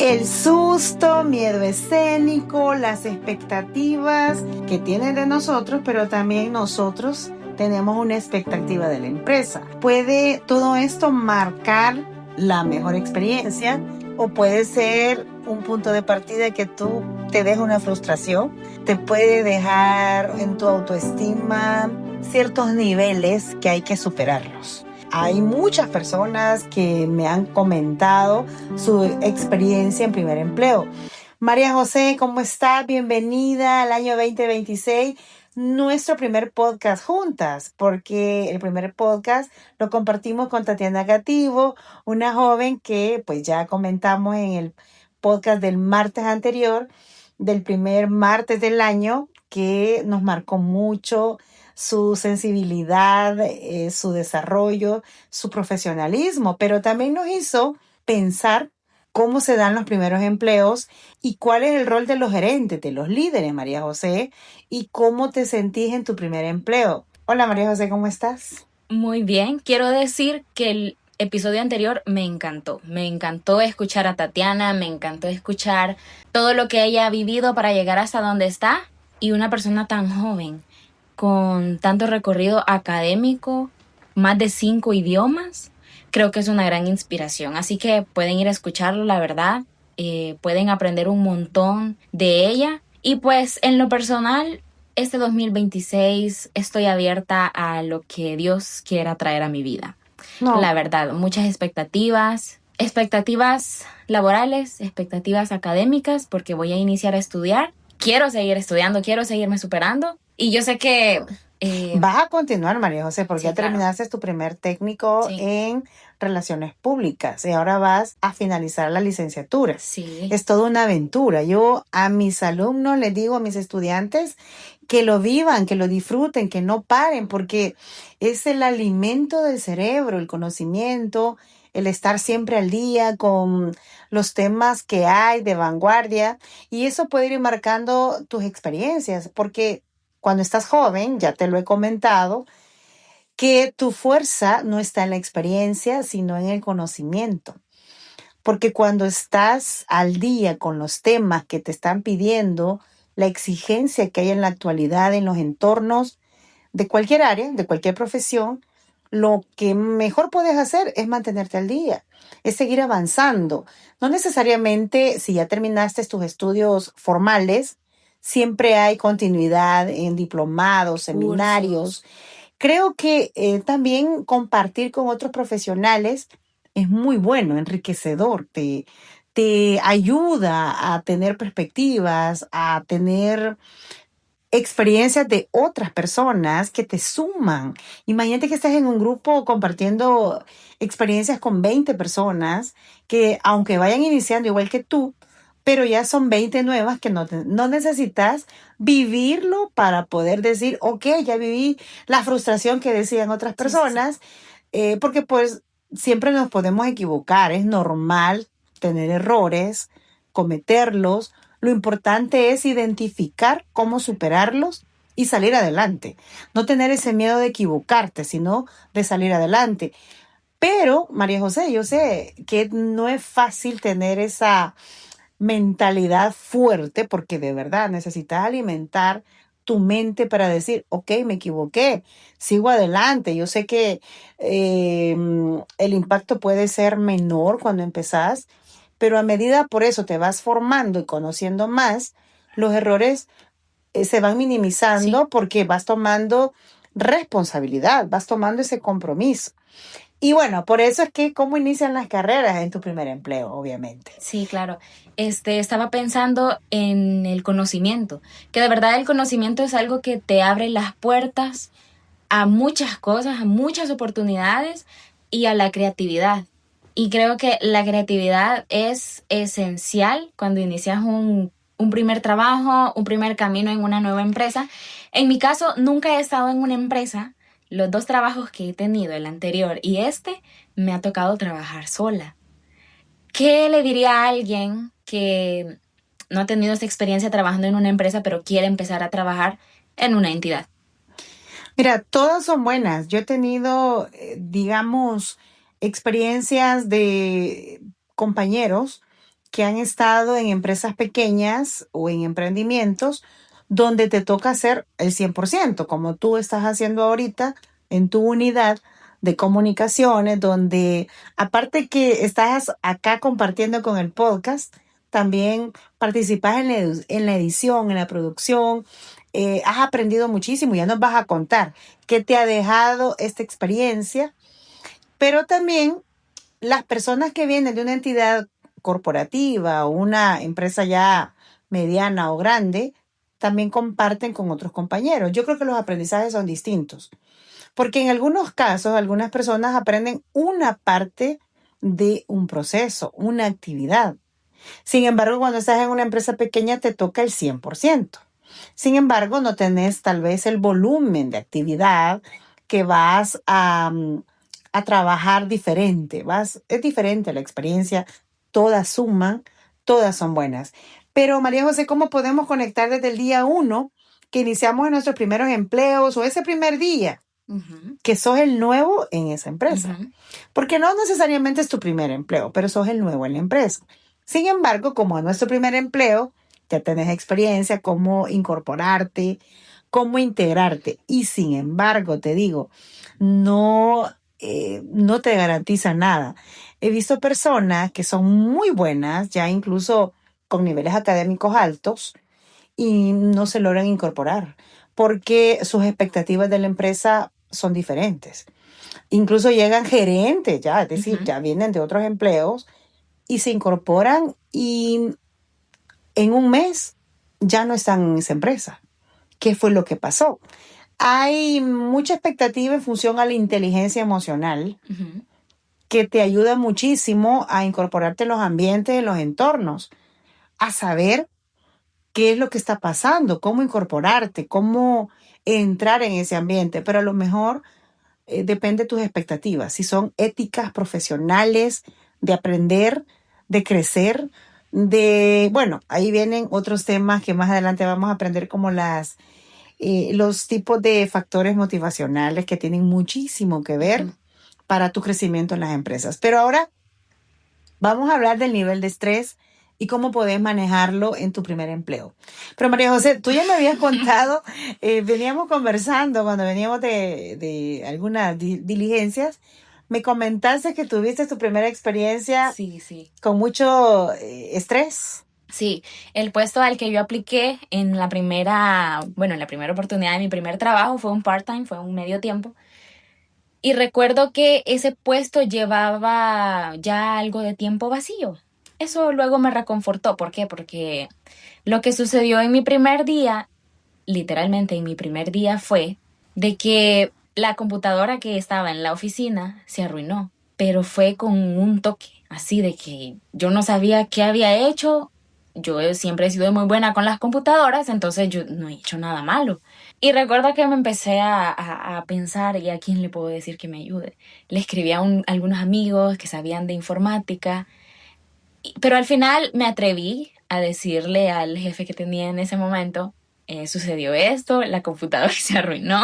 El susto, miedo escénico, las expectativas que tienen de nosotros, pero también nosotros tenemos una expectativa de la empresa. ¿Puede todo esto marcar la mejor experiencia o puede ser un punto de partida que tú te deja una frustración? Te puede dejar en tu autoestima ciertos niveles que hay que superarlos. Hay muchas personas que me han comentado su experiencia en primer empleo. María José, ¿cómo estás? Bienvenida al año 2026, nuestro primer podcast juntas, porque el primer podcast lo compartimos con Tatiana Gativo, una joven que pues ya comentamos en el podcast del martes anterior, del primer martes del año, que nos marcó mucho su sensibilidad, su desarrollo, su profesionalismo, pero también nos hizo pensar cómo se dan los primeros empleos y cuál es el rol de los gerentes, de los líderes, María José, y cómo te sentís en tu primer empleo. Hola María José, ¿cómo estás? Muy bien, quiero decir que el episodio anterior me encantó escuchar a Tatiana, me encantó escuchar todo lo que ella ha vivido para llegar hasta donde está y una persona tan joven, con tanto recorrido académico, más de 5 idiomas, creo que es una gran inspiración, así que pueden ir a escucharlo, la verdad, pueden aprender un montón de ella y pues en lo personal este 2026 estoy abierta a lo que Dios quiera traer a mi vida. No, La verdad, muchas expectativas laborales, expectativas académicas, porque voy a iniciar a estudiar. Quiero seguir estudiando, quiero seguirme superando. Y yo sé que... vas a continuar, María José, porque sí, ya claro. terminaste tu primer técnico Sí, en relaciones públicas y ahora vas a finalizar la licenciatura. sí. Es toda una aventura. Yo a mis alumnos les digo, a mis estudiantes, que lo vivan, que lo disfruten, que no paren, porque es el alimento del cerebro, el conocimiento, el estar siempre al día con los temas que hay de vanguardia, y eso puede ir marcando tus experiencias, porque cuando estás joven, ya te lo he comentado, que tu fuerza no está en la experiencia, sino en el conocimiento. Porque cuando estás al día con los temas que te están pidiendo, la exigencia que hay en la actualidad en los entornos de cualquier área, de cualquier profesión, lo que mejor puedes hacer es mantenerte al día, es seguir avanzando. No necesariamente si ya terminaste tus estudios formales, siempre hay continuidad en diplomados, seminarios. Cursos. Creo que también compartir con otros profesionales es muy bueno, enriquecedor, te ayuda a tener perspectivas, a tener experiencias de otras personas que te suman. Imagínate que estás en un grupo compartiendo experiencias con 20 personas que aunque vayan iniciando igual que tú, pero ya son 20 nuevas que no necesitas vivirlo para poder decir, ok, ya viví la frustración que decían otras Sí, sí, sí. personas, porque pues siempre nos podemos equivocar, es normal tener errores, cometerlos. Lo importante es identificar cómo superarlos y salir adelante. No tener ese miedo de equivocarte, sino de salir adelante. Pero, María José, yo sé que no es fácil tener esa mentalidad fuerte porque de verdad necesitas alimentar tu mente para decir, ok, me equivoqué, sigo adelante. Yo sé que el impacto puede ser menor cuando empezás, pero a medida por eso te vas formando y conociendo más, los errores se van Sí. minimizando porque vas tomando responsabilidad, vas tomando ese compromiso. Y bueno, por eso es que cómo inician las carreras en tu primer empleo, obviamente. Sí, claro. Estaba pensando en el conocimiento, que de verdad el conocimiento es algo que te abre las puertas a muchas cosas, a muchas oportunidades y a la creatividad. Y creo que la creatividad es esencial cuando inicias un primer trabajo, un primer camino en una nueva empresa. En mi caso, nunca he estado en una empresa. Los dos trabajos que he tenido, el anterior y este, me ha tocado trabajar sola. ¿Qué le diría a alguien que no ha tenido esta experiencia trabajando en una empresa, pero quiere empezar a trabajar en una entidad? Mira, todas son buenas. Yo he tenido, digamos, experiencias de compañeros que han estado en empresas pequeñas o en emprendimientos donde te toca hacer el 100%, como tú estás haciendo ahorita en tu unidad de comunicaciones, donde aparte que estás acá compartiendo con el podcast, también participas en la edición, en la producción. Has aprendido muchísimo, ya nos vas a contar qué te ha dejado esta experiencia, pero también las personas que vienen de una entidad corporativa o una empresa ya mediana o grande, también comparten con otros compañeros. Yo creo que los aprendizajes son distintos, porque en algunos casos algunas personas aprenden una parte de un proceso, una actividad. Sin embargo, cuando estás en una empresa pequeña te toca el 100%. Sin embargo, no tenés tal vez el volumen de actividad que vas a trabajar diferente. Es diferente la experiencia, todas suman, todas son buenas. Pero María José, ¿cómo podemos conectar desde el día 1 que iniciamos en nuestros primeros empleos o ese primer día que sos el nuevo en esa empresa? Porque no necesariamente es tu primer empleo, pero sos el nuevo en la empresa. Sin embargo, como es nuestro primer empleo, ya tenés experiencia, cómo incorporarte, cómo integrarte. Y sin embargo, te digo, no te garantiza nada. He visto personas que son muy buenas, ya incluso con niveles académicos altos, y no se logran incorporar porque sus expectativas de la empresa son diferentes. Incluso llegan gerentes ya, es decir, ya vienen de otros empleos y se incorporan y en un mes ya no están en esa empresa. ¿Qué fue lo que pasó? Hay mucha expectativa en función a la inteligencia emocional que te ayuda muchísimo a incorporarte en los ambientes, en los entornos, a saber qué es lo que está pasando, cómo incorporarte, cómo entrar en ese ambiente. Pero a lo mejor depende de tus expectativas, si son éticas profesionales, de aprender, de crecer, bueno, ahí vienen otros temas que más adelante vamos a aprender como los tipos de factores motivacionales que tienen muchísimo que ver para tu crecimiento en las empresas. Pero ahora vamos a hablar del nivel de estrés y cómo podés manejarlo en tu primer empleo. Pero María José, tú ya me habías contado, veníamos conversando cuando veníamos de algunas diligencias, me comentaste que tuviste tu primera experiencia con mucho estrés. Sí, el puesto al que yo apliqué en la primera oportunidad de mi primer trabajo fue un part-time, fue un medio tiempo. Y recuerdo que ese puesto llevaba ya algo de tiempo vacío. Eso luego me reconfortó. ¿Por qué? Porque lo que sucedió en mi primer día, literalmente en mi primer día, fue de que la computadora que estaba en la oficina se arruinó. Pero fue con un toque, así de que yo no sabía qué había hecho. Yo siempre he sido muy buena con las computadoras, entonces yo no he hecho nada malo. Y recuerdo que me empecé a pensar, ¿y a quién le puedo decir que me ayude? Le escribí a algunos amigos que sabían de informática, pero al final me atreví a decirle al jefe que tenía en ese momento, sucedió esto, la computadora se arruinó.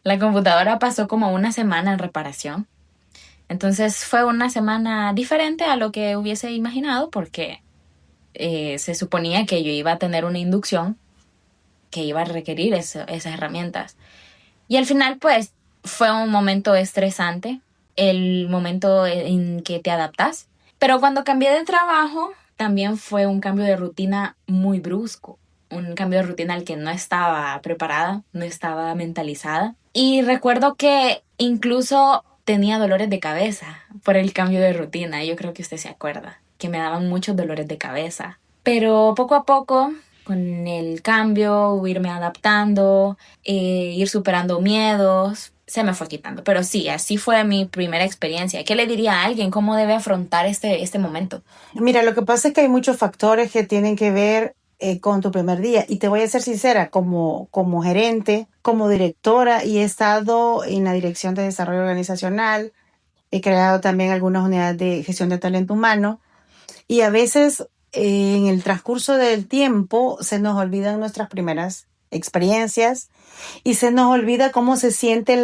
La computadora pasó como una semana en reparación. Entonces fue una semana diferente a lo que hubiese imaginado porque se suponía que yo iba a tener una inducción que iba a requerir esas herramientas. Y al final, pues, fue un momento estresante, el momento en que te adaptas. Pero cuando cambié de trabajo, también fue un cambio de rutina muy brusco. Un cambio de rutina al que no estaba preparada, no estaba mentalizada. Y recuerdo que incluso tenía dolores de cabeza por el cambio de rutina. Yo creo que usted se acuerda, que me daban muchos dolores de cabeza. Pero poco a poco, con el cambio, irme adaptando, ir superando miedos, se me fue quitando. Pero sí, así fue mi primera experiencia. ¿Qué le diría a alguien? ¿Cómo debe afrontar este momento? Mira, lo que pasa es que hay muchos factores que tienen que ver con tu primer día. Y te voy a ser sincera, como gerente, como directora, y he estado en la dirección de desarrollo organizacional, he creado también algunas unidades de gestión de talento humano, y a veces en el transcurso del tiempo se nos olvidan nuestras primeras experiencias y se nos olvida cómo se sienten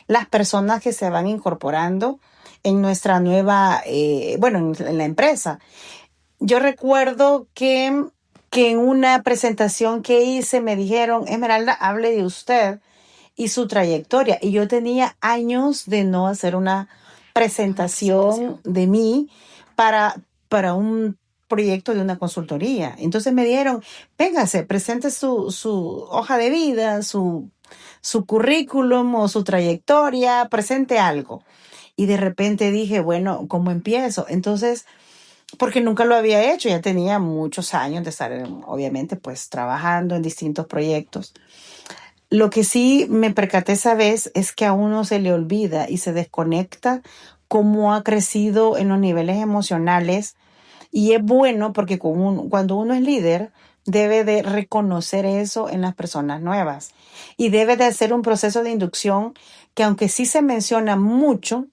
las personas que se van incorporando en nuestra nueva, en la empresa. Yo recuerdo que en una presentación que hice me dijeron, Esmeralda, hable de usted y su trayectoria. Y yo tenía años de no hacer una presentación de mí para, para un proyecto de una consultoría. Entonces me dieron, véngase, presente su hoja de vida, su currículum o su trayectoria, presente algo. Y de repente dije, bueno, ¿cómo empiezo? Entonces, porque nunca lo había hecho, ya tenía muchos años de estar, obviamente, pues trabajando en distintos proyectos. Lo que sí me percaté esa vez es que a uno se le olvida y se desconecta cómo ha crecido en los niveles emocionales. Y es bueno porque cuando uno es líder, debe de reconocer eso en las personas nuevas. Y debe de hacer un proceso de inducción que, aunque sí se menciona mucho,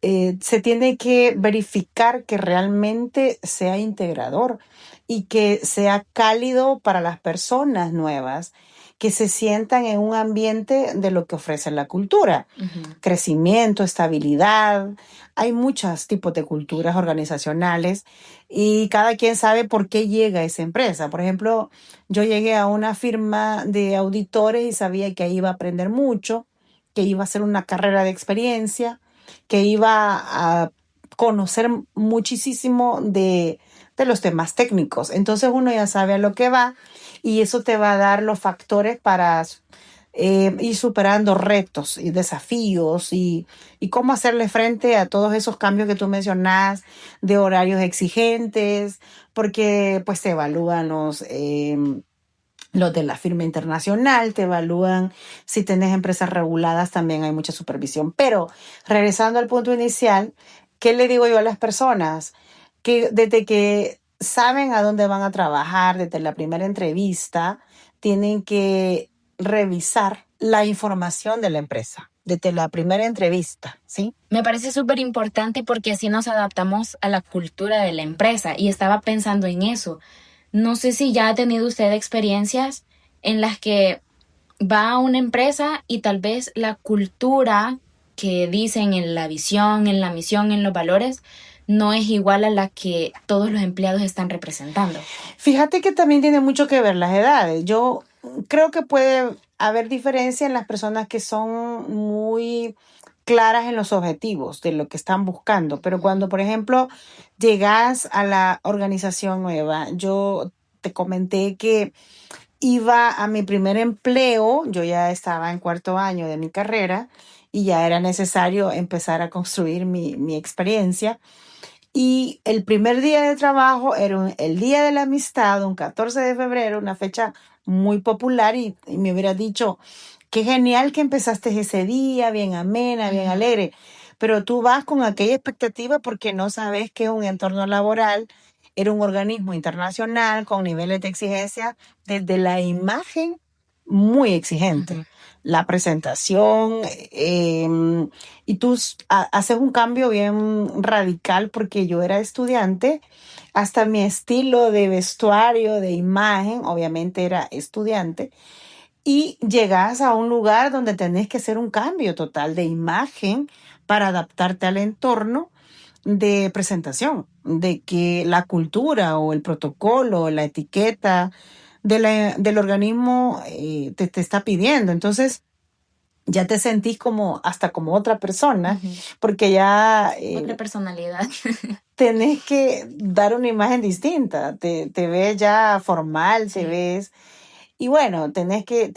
se tiene que verificar que realmente sea integrador y que sea cálido para las personas nuevas, que se sientan en un ambiente de lo que ofrece la cultura. Crecimiento, estabilidad. Hay muchos tipos de culturas organizacionales y cada quien sabe por qué llega a esa empresa. Por ejemplo, yo llegué a una firma de auditores y sabía que ahí iba a aprender mucho, que iba a hacer una carrera de experiencia, que iba a conocer muchísimo de los temas técnicos. Entonces uno ya sabe a lo que va y eso te va a dar los factores para ir superando retos y desafíos y cómo hacerle frente a todos esos cambios que tú mencionas de horarios exigentes, porque pues te evalúan los de la firma internacional, te evalúan si tenés empresas reguladas, también hay mucha supervisión. Pero regresando al punto inicial, ¿qué le digo yo a las personas? Que desde que saben a dónde van a trabajar, desde la primera entrevista, tienen que revisar la información de la empresa, desde la primera entrevista, ¿sí? Me parece súper importante porque así nos adaptamos a la cultura de la empresa y estaba pensando en eso. No sé si ya ha tenido usted experiencias en las que va a una empresa y tal vez la cultura que dicen en la visión, en la misión, en los valores, no es igual a la que todos los empleados están representando. Fíjate que también tiene mucho que ver las edades. Yo creo que puede haber diferencia en las personas que son muy claras en los objetivos de lo que están buscando, pero cuando, por ejemplo, llegas a la organización nueva, yo te comenté que iba a mi primer empleo, yo ya estaba en cuarto año de mi carrera y ya era necesario empezar a construir mi experiencia. Y el primer día de trabajo era el Día de la Amistad, un 14 de febrero, una fecha muy popular y me hubiera dicho, qué genial que empezaste ese día, bien amena, bien alegre, pero tú vas con aquella expectativa porque no sabes que es un entorno laboral, era un organismo internacional con niveles de exigencia desde la imagen muy exigente. La presentación, y tú haces un cambio bien radical porque yo era estudiante, hasta mi estilo de vestuario, de imagen, obviamente era estudiante, y llegas a un lugar donde tenés que hacer un cambio total de imagen para adaptarte al entorno de presentación, de que la cultura o el protocolo, la etiqueta del organismo te está pidiendo. Entonces, ya te sentís como hasta como otra persona, porque ya Otra personalidad. tenés que dar una imagen distinta, te ves ya formal, te ves, y bueno, te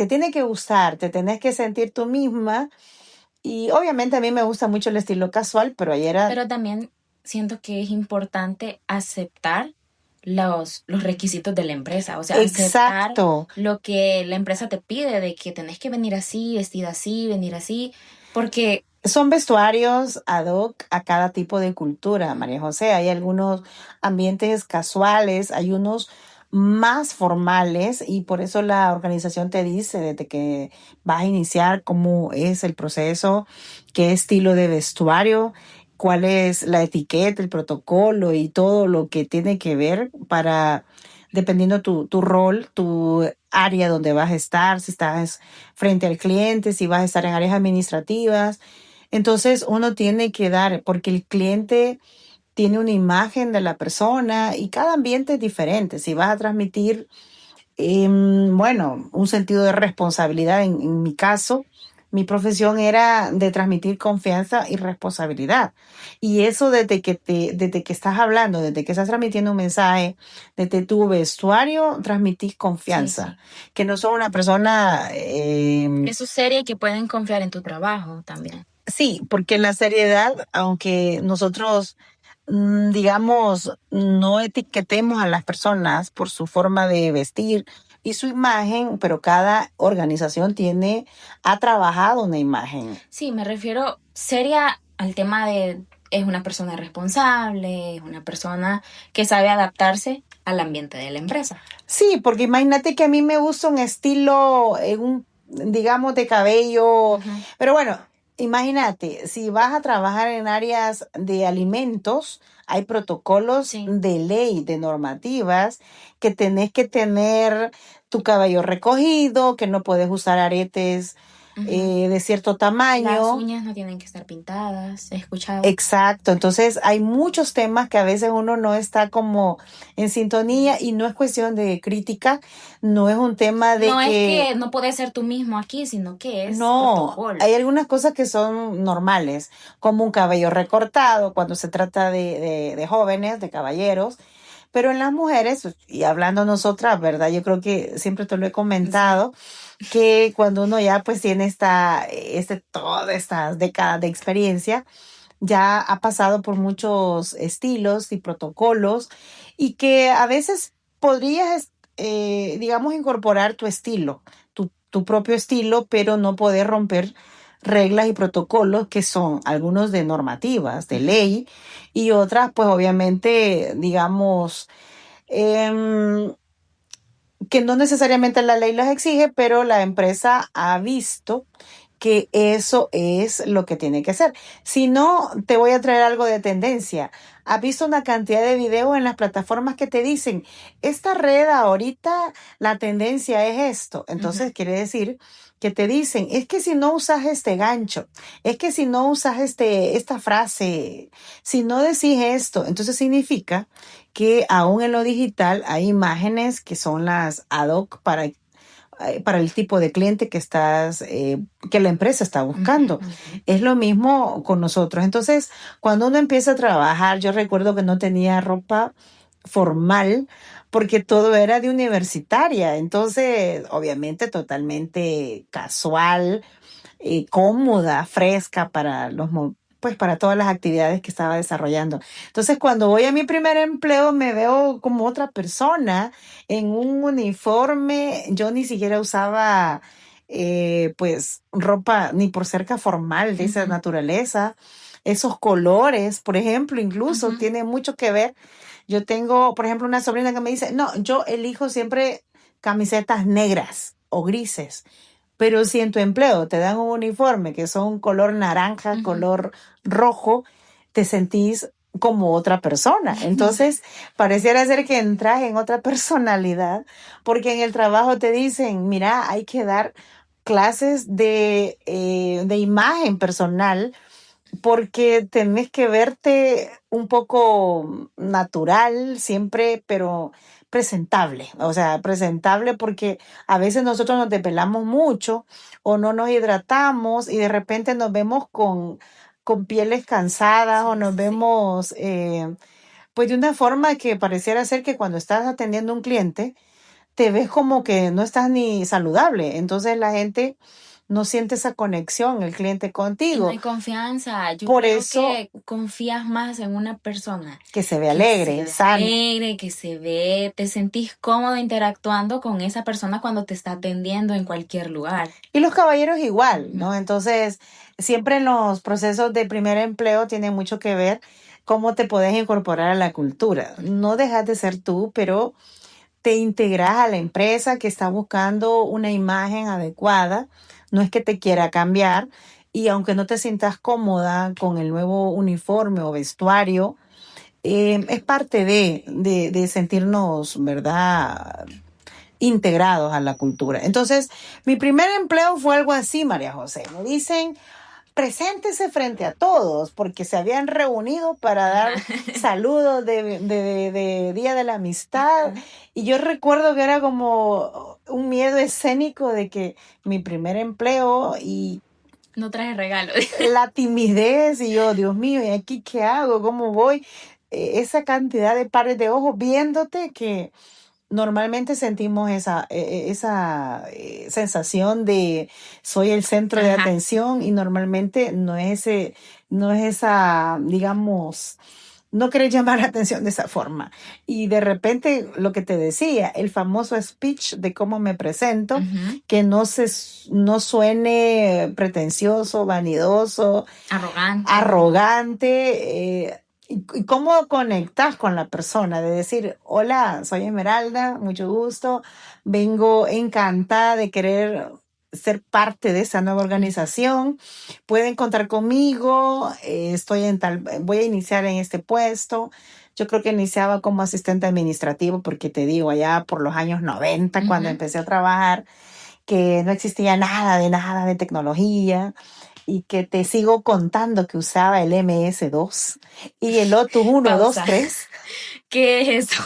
tiene que gustar, te tenés que sentir tú misma, y obviamente a mí me gusta mucho el estilo casual, pero ayer era... Pero también siento que es importante aceptar los requisitos de la empresa, o sea, aceptar Exacto. lo que la empresa te pide, de que tenés que venir así, vestida así, venir así, porque Son vestuarios ad hoc a cada tipo de cultura, María José. Hay algunos ambientes casuales, hay unos más formales y por eso la organización te dice desde que vas a iniciar cómo es el proceso, qué estilo de vestuario, cuál es la etiqueta, el protocolo y todo lo que tiene que ver para, dependiendo tu rol, tu área donde vas a estar, si estás frente al cliente, si vas a estar en áreas administrativas. Entonces uno tiene que dar, porque el cliente tiene una imagen de la persona y cada ambiente es diferente. Si vas a transmitir, bueno, un sentido de responsabilidad, en mi caso, mi profesión era de transmitir confianza y responsabilidad. Y eso desde que estás hablando, desde que estás transmitiendo un mensaje, desde tu vestuario, transmitís Sí, confianza. sí. Que no sos una persona, Eso seria y que pueden confiar en tu trabajo también. sí, porque la seriedad, aunque nosotros, digamos, no etiquetemos a las personas por su forma de vestir y su imagen, pero cada organización ha trabajado una imagen. Sí, me refiero seria al tema de es una persona responsable, es una persona que sabe adaptarse al ambiente de la empresa. Sí, porque imagínate que a mí me gusta un estilo, digamos, de cabello, Ujú. pero bueno, imagínate, si vas a trabajar en áreas de alimentos, hay protocolos Sí. de ley, de normativas, que tenés que tener tu cabello recogido, que no puedes usar aretes Ujú. de cierto Las tamaño. uñas no tienen que estar pintadas, he escuchado. Exacto, entonces hay muchos temas que a veces uno no está como en sintonía y no es cuestión de crítica, no es un tema de No es que que no puedes ser tú mismo aquí, sino que es no, protocolo. hay algunas cosas que son normales, como un cabello recortado cuando se trata de jóvenes, de caballeros, pero en las mujeres, pues, y hablando nosotras, ¿verdad? Yo creo que siempre te lo he Sí. comentado, que cuando uno ya pues tiene todas estas décadas de experiencia, ya ha pasado por muchos estilos y protocolos y que a veces podrías, digamos, incorporar tu estilo, tu propio estilo, pero no poder romper reglas y protocolos que son algunos de normativas, de Ujú. ley, y otras, pues obviamente, digamos, em, que no necesariamente la ley las exige, pero la empresa ha visto que eso es lo que tiene que ser. Si no, te voy a traer algo de tendencia. ¿Has visto una cantidad de videos en las plataformas que te dicen, esta red ahorita, la tendencia es esto? Entonces Ujú. quiere decir que te dicen, es que si no usas este gancho, es que si no usas esta frase, si no decís esto, entonces significa que aún en lo digital hay imágenes que son las ad hoc para el tipo de cliente que la empresa está Ujú, buscando. ujú. Es lo mismo con nosotros. Entonces, cuando uno empieza a trabajar, yo recuerdo que no tenía ropa formal porque todo era de universitaria. Entonces, obviamente, totalmente casual, cómoda, fresca pues para todas las actividades que estaba desarrollando. Entonces, cuando voy a mi primer empleo, me veo como otra persona en un uniforme. Yo ni siquiera usaba, pues, ropa ni por cerca formal de esa Ujú, naturaleza. Esos colores, por ejemplo, incluso ujú. tiene mucho que ver. Yo tengo, por ejemplo, una sobrina que me dice, no, yo elijo siempre camisetas negras o grises. Pero si en tu empleo te dan un uniforme que son color naranja, Ujú. color rojo, te sentís como otra persona. Entonces, pareciera ser que entras en otra personalidad, porque en el trabajo te dicen, mira, hay que dar clases de imagen personal porque tenés que verte un poco natural siempre, pero presentable. O sea, presentable porque a veces nosotros nos depelamos mucho o no nos hidratamos y de repente nos vemos con pieles cansadas o Sí, nos sí, sí. vemos pues de una forma que pareciera ser que cuando estás atendiendo a un cliente, te ves como que no estás ni saludable. Entonces la gente no siente esa conexión, el cliente Y no contigo. hay confianza. Yo Por creo eso que confías más en una persona que se ve que se alegre, ve sano. alegre, que se ve, te sentís cómodo interactuando con esa persona cuando te está atendiendo en cualquier lugar. Y los caballeros igual, Ujú. ¿no? Entonces, siempre en los procesos de primer empleo tiene mucho que ver cómo te puedes incorporar a la cultura. No dejas de ser tú, pero te integras a la empresa que está buscando una imagen adecuada. No es que te quiera cambiar. Y aunque no te sientas cómoda con el nuevo uniforme o vestuario, es parte de sentirnos, ¿verdad? Integrados a la cultura. Entonces, mi primer empleo fue algo así, María José. Me dicen, preséntese frente a todos, porque se habían reunido para dar saludos de Día de la Amistad. Y yo recuerdo que era como un miedo escénico de que mi primer empleo y no traje regalo. la timidez y yo, Dios mío, ¿y aquí qué hago? ¿Cómo voy? Esa cantidad de pares de ojos viéndote que normalmente sentimos esa sensación de soy el centro de Ajá. atención y normalmente no es esa, digamos, no querés llamar la atención de esa forma. Y de repente, lo que te decía, el famoso speech de cómo me presento, Ujú. que no suene pretencioso, vanidoso, arrogante, y cómo conectas con la persona, de decir, hola, soy Esmeralda, mucho gusto, vengo encantada de querer ser parte de esa nueva organización, pueden contar conmigo, voy a iniciar en este puesto. Yo creo que iniciaba como asistente administrativo porque te digo, allá por los años 90, cuando empecé a trabajar, que no existía nada de tecnología y que te sigo contando que usaba el MS2 y el Lotus 1, 2, Pausa. 3. ¿Qué es eso?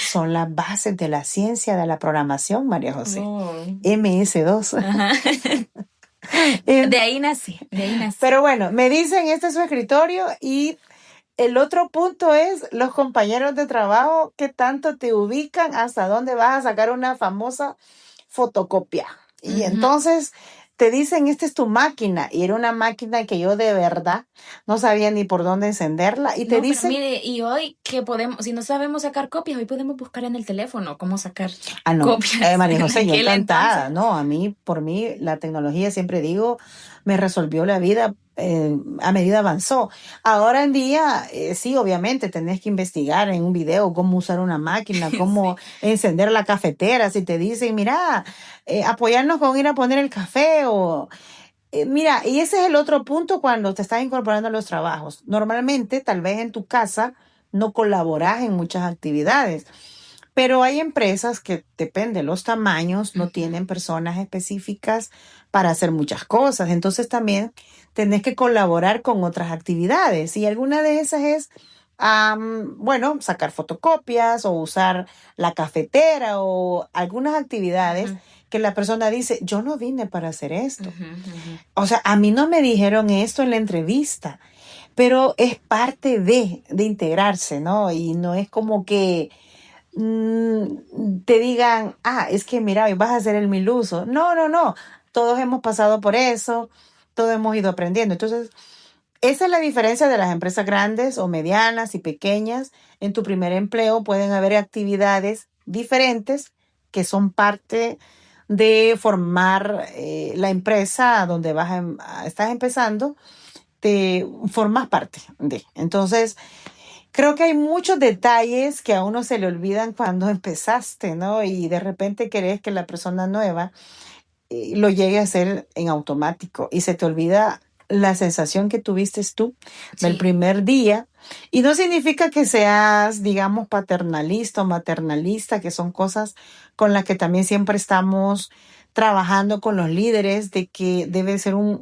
Son las bases de la ciencia de la programación, María José. Oh. MS2. Ajá. De ahí nací. Pero bueno, me dicen, este es su escritorio y el otro punto es los compañeros de trabajo, qué tanto te ubican, hasta dónde vas a sacar una famosa fotocopia. Y entonces te dicen, esta es tu máquina. Y era una máquina que yo de verdad no sabía ni por dónde encenderla. Y te dicen... Pero mire, y hoy que podemos, si no sabemos sacar copias, hoy podemos buscar en el teléfono cómo sacar copias. María José, yo encantada. Entonces. No, por mí, la tecnología, siempre digo, me resolvió la vida a medida avanzó. Ahora en día, sí, obviamente, tenés que investigar en un video cómo usar una máquina, cómo encender la cafetera. Si te dicen, mira, apoyarnos con ir a poner el café o... mira, y ese es el otro punto cuando te estás incorporando a los trabajos. Normalmente, tal vez en tu casa, no colaboras en muchas actividades. Pero hay empresas que, depende de los tamaños, no tienen personas específicas para hacer muchas cosas. Entonces también tenés que colaborar con otras actividades. Y alguna de esas es, bueno, sacar fotocopias o usar la cafetera o algunas actividades que la persona dice, yo no vine para hacer esto. O sea, a mí no me dijeron esto en la entrevista, pero es parte de integrarse, ¿no? Y no es como que te digan, es que mira, hoy vas a hacer el miluso. No. Todos hemos pasado por eso, todos hemos ido aprendiendo. Entonces, esa es la diferencia de las empresas grandes o medianas y pequeñas. En tu primer empleo pueden haber actividades diferentes que son parte de formar la empresa donde estás empezando, te formas parte de. Entonces, creo que hay muchos detalles que a uno se le olvidan cuando empezaste, ¿no? Y de repente querés que la persona nueva lo llegue a hacer en automático y se te olvida la sensación que tuviste tú del primer día. Y no significa que seas, digamos, paternalista o maternalista, que son cosas con las que también siempre estamos trabajando con los líderes, de que debe ser un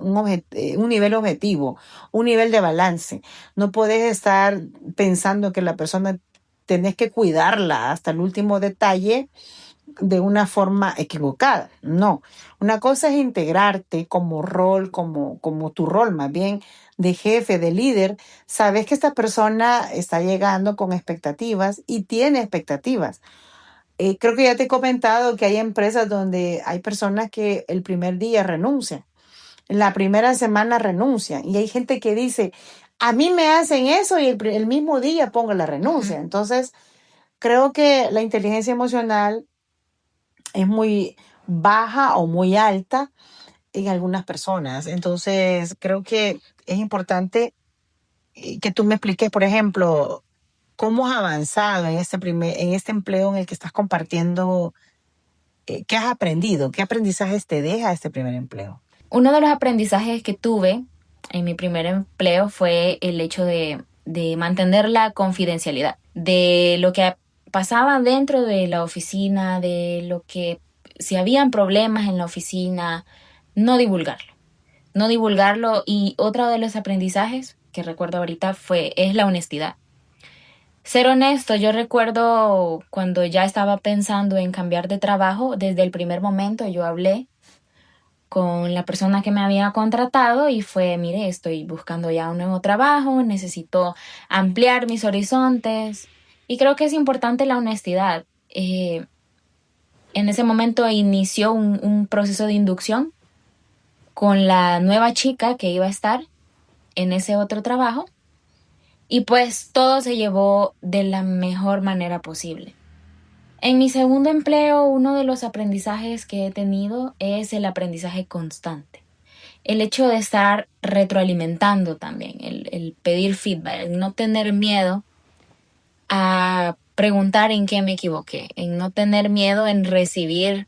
nivel objetivo, un nivel de balance. No puedes estar pensando que la persona tenés que cuidarla hasta el último detalle de una forma equivocada. No. Una cosa es integrarte como rol, como tu rol más bien de jefe, de líder. Sabes que esta persona está llegando con expectativas y tiene expectativas. Creo que ya te he comentado que hay empresas donde hay personas que el primer día renuncian, la primera semana renuncian y hay gente que dice, a mí me hacen eso y el mismo día pongo la renuncia. Entonces, creo que la inteligencia emocional es muy baja o muy alta en algunas personas. Entonces, creo que es importante que tú me expliques, por ejemplo, cómo has avanzado en en este empleo en el que estás compartiendo. ¿Qué has aprendido? ¿Qué aprendizajes te deja este primer empleo? Uno de los aprendizajes que tuve en mi primer empleo fue el hecho de mantener la confidencialidad de lo que pasaba dentro de la oficina, de lo que, si habían problemas en la oficina, no divulgarlo. no divulgarlo. Y otro de los aprendizajes que recuerdo ahorita es la honestidad. Ser honesto, yo recuerdo cuando ya estaba pensando en cambiar de trabajo, desde el primer momento yo hablé con la persona que me había contratado y fue, mire, estoy buscando ya un nuevo trabajo, necesito ampliar mis horizontes y creo que es importante la honestidad. En ese momento inició un proceso de inducción con la nueva chica que iba a estar en ese otro trabajo y pues todo se llevó de la mejor manera posible. En mi segundo empleo, uno de los aprendizajes que he tenido es el aprendizaje constante. El hecho de estar retroalimentando también, el pedir feedback, el no tener miedo a preguntar en qué me equivoqué, en no tener miedo en recibir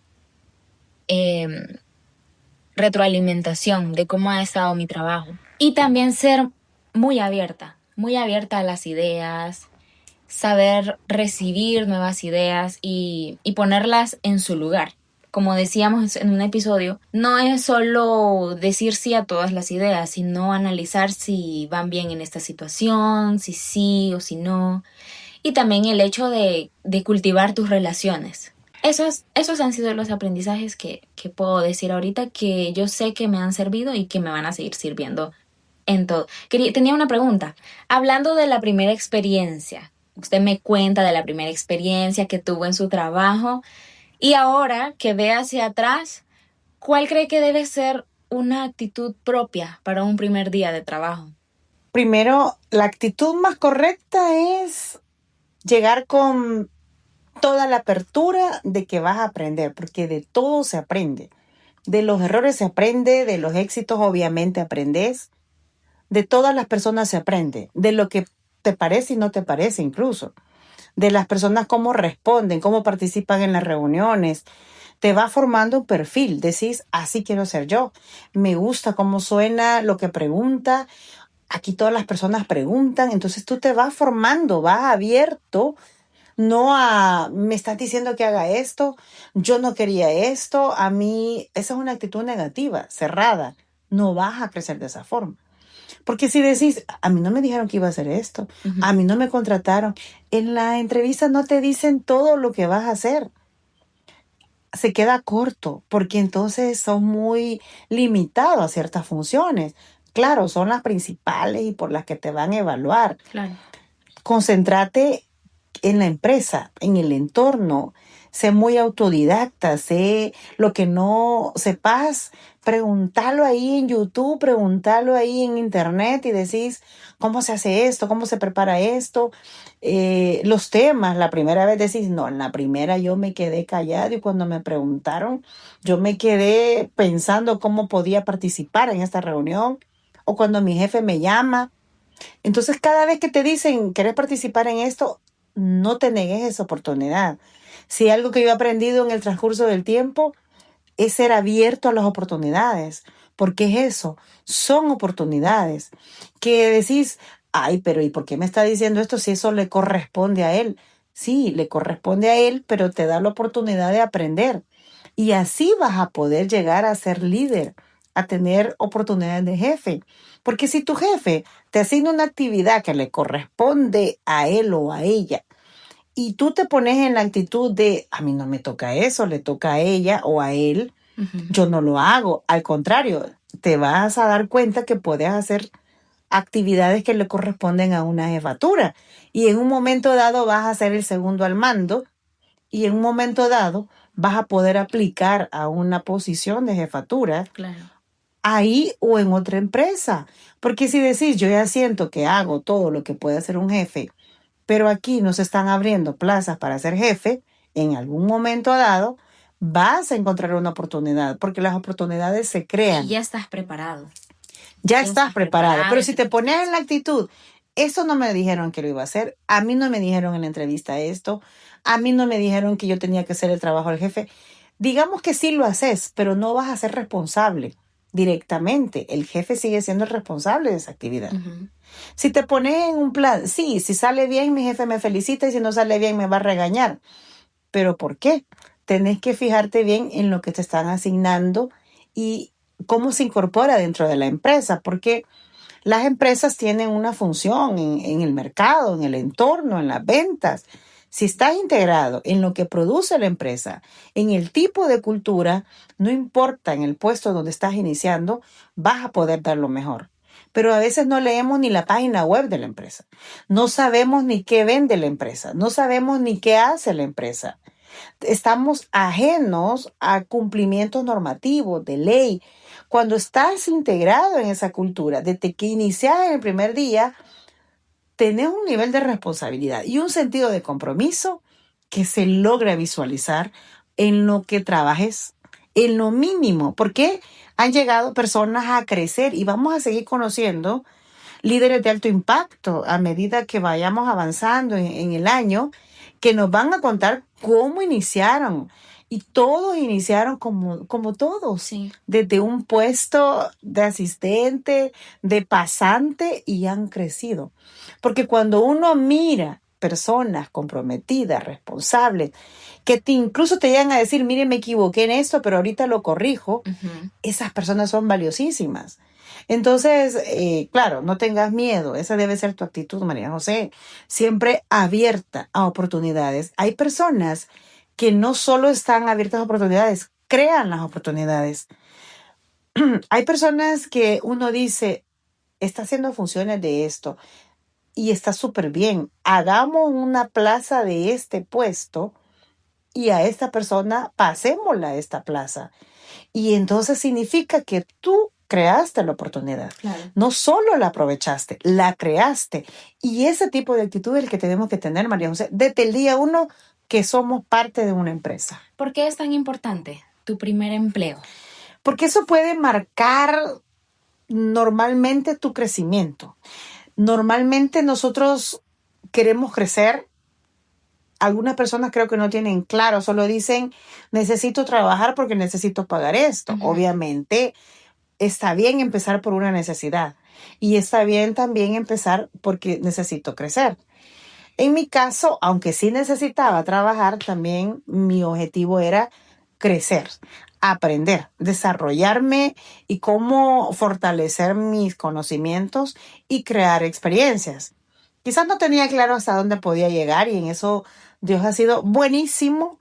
retroalimentación de cómo ha estado mi trabajo. Y también ser muy abierta a las ideas, saber recibir nuevas ideas y ponerlas en su lugar. Como decíamos en un episodio, no es solo decir sí a todas las ideas, sino analizar si van bien en esta situación, si sí o si no. Y también el hecho de cultivar tus relaciones. Esos han sido los aprendizajes que puedo decir ahorita que yo sé que me han servido y que me van a seguir sirviendo en todo. Tenía una pregunta. Hablando de la primera experiencia, usted me cuenta de la primera experiencia que tuvo en su trabajo y ahora que ve hacia atrás, ¿cuál cree que debe ser una actitud propia para un primer día de trabajo? Primero, la actitud más correcta es llegar con toda la apertura de que vas a aprender, porque de todo se aprende. De los errores se aprende, de los éxitos obviamente aprendes, de todas las personas se aprende, de lo que te parece y no te parece incluso, de las personas cómo responden, cómo participan en las reuniones. Te va formando un perfil, decís, así quiero ser yo, me gusta cómo suena lo que pregunta, aquí todas las personas preguntan, entonces tú te vas formando, vas abierto, no a, me estás diciendo que haga esto, yo no quería esto, a mí, esa es una actitud negativa, cerrada, no vas a crecer de esa forma. Porque si decís, a mí no me dijeron que iba a hacer esto, a mí no me contrataron, en la entrevista no te dicen todo lo que vas a hacer. Se queda corto, porque entonces son muy limitados a ciertas funciones. Claro, son las principales y por las que te van a evaluar. Claro. Concéntrate en la empresa, en el entorno. Sé muy autodidacta, sé lo que no sepas, preguntalo ahí en YouTube, preguntalo ahí en internet y decís cómo se hace esto, cómo se prepara esto, los temas. La primera vez decís, no, en la primera yo me quedé callado y cuando me preguntaron, yo me quedé pensando cómo podía participar en esta reunión o cuando mi jefe me llama. Entonces, cada vez que te dicen, ¿querés participar en esto? No te negues esa oportunidad. Si algo que yo he aprendido en el transcurso del tiempo es ser abierto a las oportunidades. Porque es eso, son oportunidades. Que decís, ay, pero ¿y por qué me está diciendo esto si eso le corresponde a él? Sí, le corresponde a él, pero te da la oportunidad de aprender. Y así vas a poder llegar a ser líder, a tener oportunidades de jefe. Porque si tu jefe te asigna una actividad que le corresponde a él o a ella, y tú te pones en la actitud de, a mí no me toca eso, le toca a ella o a él, yo no lo hago. Al contrario, te vas a dar cuenta que puedes hacer actividades que le corresponden a una jefatura. Y en un momento dado vas a ser el segundo al mando y en un momento dado vas a poder aplicar a una posición de jefatura. Claro. Ahí o en otra empresa. Porque si decís, yo ya siento que hago todo lo que puede hacer un jefe, pero aquí no se están abriendo plazas para ser jefe, en algún momento dado vas a encontrar una oportunidad, porque las oportunidades se crean. Y ya estás preparado. Ya estás preparado. Pero si te pones en la actitud, esto no me dijeron que lo iba a hacer, a mí no me dijeron en la entrevista esto, a mí no me dijeron que yo tenía que hacer el trabajo del jefe. Digamos que sí lo haces, pero no vas a ser responsable directamente. El jefe sigue siendo el responsable de esa actividad. Si te pones en un plan, sí, si sale bien, mi jefe me felicita y si no sale bien, me va a regañar. ¿Pero por qué? Tenés que fijarte bien en lo que te están asignando y cómo se incorpora dentro de la empresa, porque las empresas tienen una función en el mercado, en el entorno, en las ventas. Si estás integrado en lo que produce la empresa, en el tipo de cultura, no importa en el puesto donde estás iniciando, vas a poder dar lo mejor. Pero a veces no leemos ni la página web de la empresa. No sabemos ni qué vende la empresa. No sabemos ni qué hace la empresa. Estamos ajenos a cumplimientos normativos, de ley. Cuando estás integrado en esa cultura, desde que inicias en el primer día, tenés un nivel de responsabilidad y un sentido de compromiso que se logra visualizar en lo que trabajes, en lo mínimo, porque han llegado personas a crecer y vamos a seguir conociendo líderes de alto impacto a medida que vayamos avanzando en el año, que nos van a contar cómo iniciaron. Y todos iniciaron como todos, Sí. desde un puesto de asistente, de pasante, y han crecido. Porque cuando uno mira personas comprometidas, responsables, que incluso te llegan a decir, mire, me equivoqué en esto, pero ahorita lo corrijo, esas personas son valiosísimas. Entonces, claro, no tengas miedo. Esa debe ser tu actitud, María José. Siempre abierta a oportunidades. Hay personas que no solo están abiertas a oportunidades, crean las oportunidades. Hay personas que uno dice, está haciendo funciones de esto y está súper bien. Hagamos una plaza de este puesto y a esta persona pasémosla a esta plaza. Y entonces significa que tú creaste la oportunidad. Claro. No solo la aprovechaste, la creaste. Y ese tipo de actitud es el que tenemos que tener, María José, desde el día uno que somos parte de una empresa. ¿Por qué es tan importante tu primer empleo? Porque eso puede marcar normalmente tu crecimiento. Normalmente nosotros queremos crecer. Algunas personas creo que no tienen claro, solo dicen, necesito trabajar porque necesito pagar esto. Obviamente, está bien empezar por una necesidad y está bien también empezar porque necesito crecer. En mi caso, aunque sí necesitaba trabajar, también mi objetivo era crecer, aprender, desarrollarme y cómo fortalecer mis conocimientos y crear experiencias. Quizás no tenía claro hasta dónde podía llegar y en eso Dios ha sido buenísimo.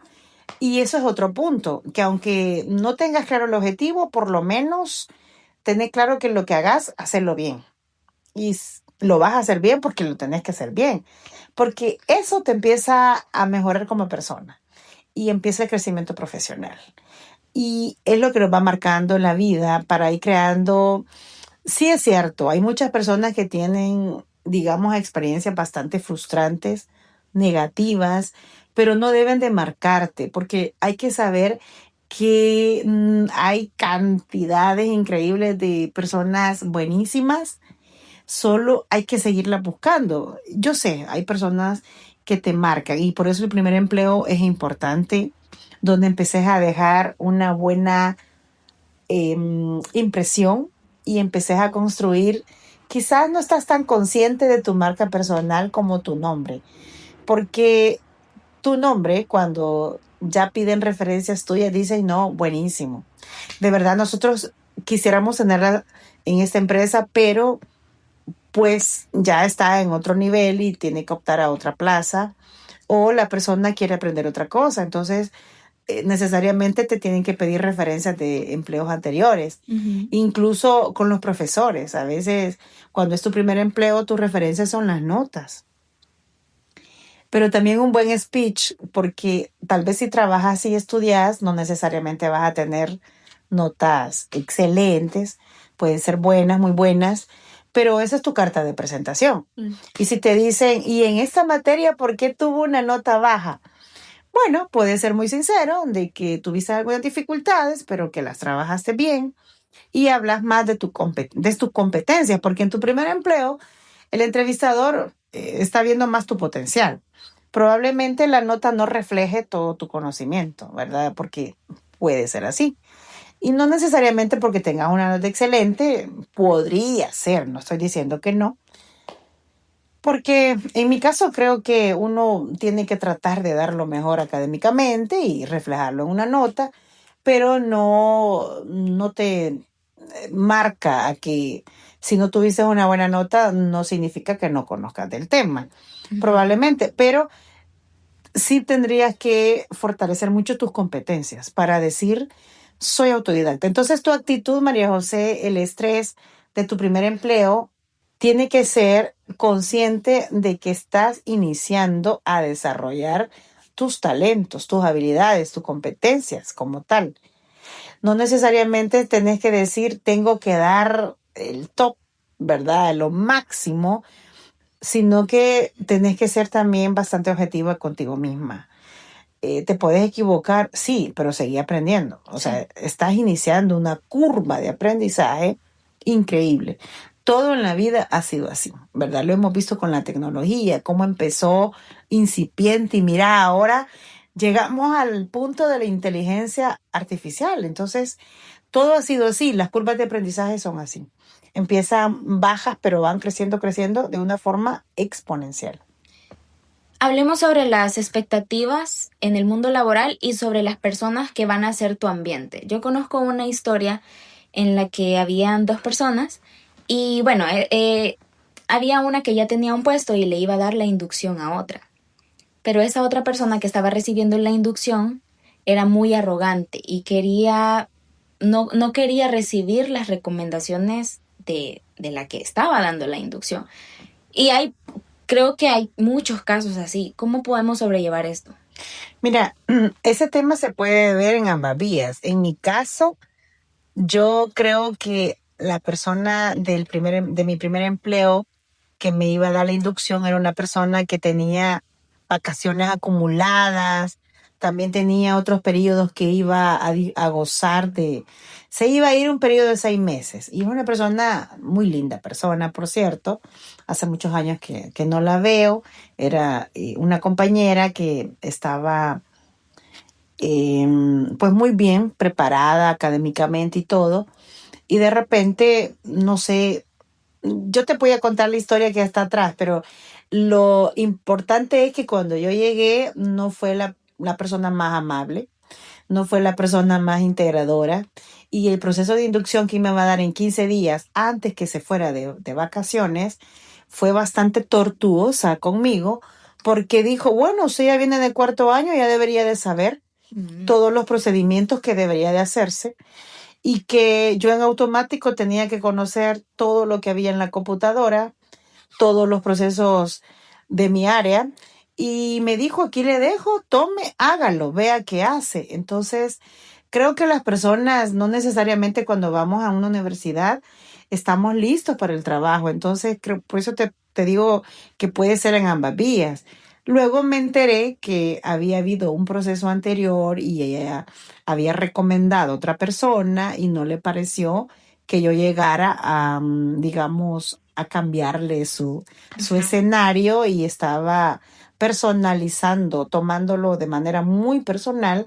Y eso es otro punto, que aunque no tengas claro el objetivo, por lo menos tener claro que lo que hagas, hacerlo bien. Y lo vas a hacer bien porque lo tenés que hacer bien. Porque eso te empieza a mejorar como persona y empieza el crecimiento profesional. Y es lo que nos va marcando en la vida para ir creando. Sí, es cierto, hay muchas personas que tienen, digamos, experiencias bastante frustrantes, negativas, pero no deben de marcarte porque hay que saber que hay cantidades increíbles de personas buenísimas, solo hay que seguirlas buscando. Yo sé, hay personas que te marcan y por eso el primer empleo es importante, donde empeces a dejar una buena impresión y empecé a construir. Quizás no estás tan consciente de tu marca personal como tu nombre, porque tu nombre, cuando ya piden referencias tuyas, dicen, no, buenísimo. De verdad, nosotros quisiéramos tenerla en esta empresa, pero pues ya está en otro nivel y tiene que optar a otra plaza, o la persona quiere aprender otra cosa. Entonces, necesariamente te tienen que pedir referencias de empleos anteriores. Incluso con los profesores. A veces, cuando es tu primer empleo, tus referencias son las notas. Pero también un buen speech, porque tal vez si trabajas y estudias, no necesariamente vas a tener notas excelentes. Pueden ser buenas, muy buenas, pero esa es tu carta de presentación. Y si te dicen, ¿y en esta materia por qué tuvo una nota baja? Bueno, puedes ser muy sincero de que tuviste algunas dificultades, pero que las trabajaste bien y hablas más de tus competencias, porque en tu primer empleo el entrevistador está viendo más tu potencial. Probablemente la nota no refleje todo tu conocimiento, ¿verdad? Porque puede ser así. Y no necesariamente porque tengas una nota excelente, podría ser, no estoy diciendo que no. Porque en mi caso creo que uno tiene que tratar de dar lo mejor académicamente y reflejarlo en una nota, pero no te marca a que si no tuviste una buena nota, no significa que no conozcas del tema, probablemente, pero sí tendrías que fortalecer mucho tus competencias para decir, soy autodidacta. Entonces, tu actitud, María José, el estrés de tu primer empleo, tiene que ser consciente de que estás iniciando a desarrollar tus talentos, tus habilidades, tus competencias como tal. No necesariamente tenés que decir, tengo que dar el top, ¿verdad? Lo máximo, sino que tenés que ser también bastante objetiva contigo misma. Te puedes equivocar, sí, pero seguí aprendiendo. O sea, Sí. estás iniciando una curva de aprendizaje increíble. Todo en la vida ha sido así, ¿verdad? Lo hemos visto con la tecnología, cómo empezó incipiente y mira, ahora llegamos al punto de la inteligencia artificial. Entonces, todo ha sido así, las curvas de aprendizaje son así. Empiezan bajas, pero van creciendo, creciendo de una forma exponencial. Hablemos sobre las expectativas en el mundo laboral y sobre las personas que van a ser tu ambiente. Yo conozco una historia en la que habían dos personas y bueno, había una que ya tenía un puesto y le iba a dar la inducción a otra. Pero esa otra persona que estaba recibiendo la inducción era muy arrogante y no quería recibir las recomendaciones de la que estaba dando la inducción. Y creo que hay muchos casos así. ¿Cómo podemos sobrellevar esto? Mira, ese tema se puede ver en ambas vías. En mi caso, yo creo que la persona de mi primer empleo que me iba a dar la inducción era una persona que tenía vacaciones acumuladas, también tenía otros periodos que iba a gozar de... Se iba a ir un periodo de 6 meses. Y es una persona, muy linda persona, por cierto. Hace muchos años que no la veo. Era una compañera que estaba pues muy bien preparada académicamente y todo. Y de repente, no sé, yo te voy a contar la historia que está atrás, pero lo importante es que cuando yo llegué no fue la persona más amable, no fue la persona más integradora y el proceso de inducción que me va a dar en 15 días antes que se fuera de vacaciones fue bastante tortuosa conmigo porque dijo, bueno, usted ya viene de cuarto año, ya debería de saber Mm. todos los procedimientos que debería de hacerse y que yo en automático tenía que conocer todo lo que había en la computadora, todos los procesos de mi área. Y me dijo, aquí le dejo, tome, hágalo, vea qué hace. Entonces, creo que las personas no necesariamente cuando vamos a una universidad estamos listos para el trabajo. Entonces, por eso te digo que puede ser en ambas vías. Luego me enteré que había habido un proceso anterior y ella había recomendado a otra persona y no le pareció que yo llegara a, digamos, a cambiarle su Ajá. escenario y estaba personalizando, tomándolo de manera muy personal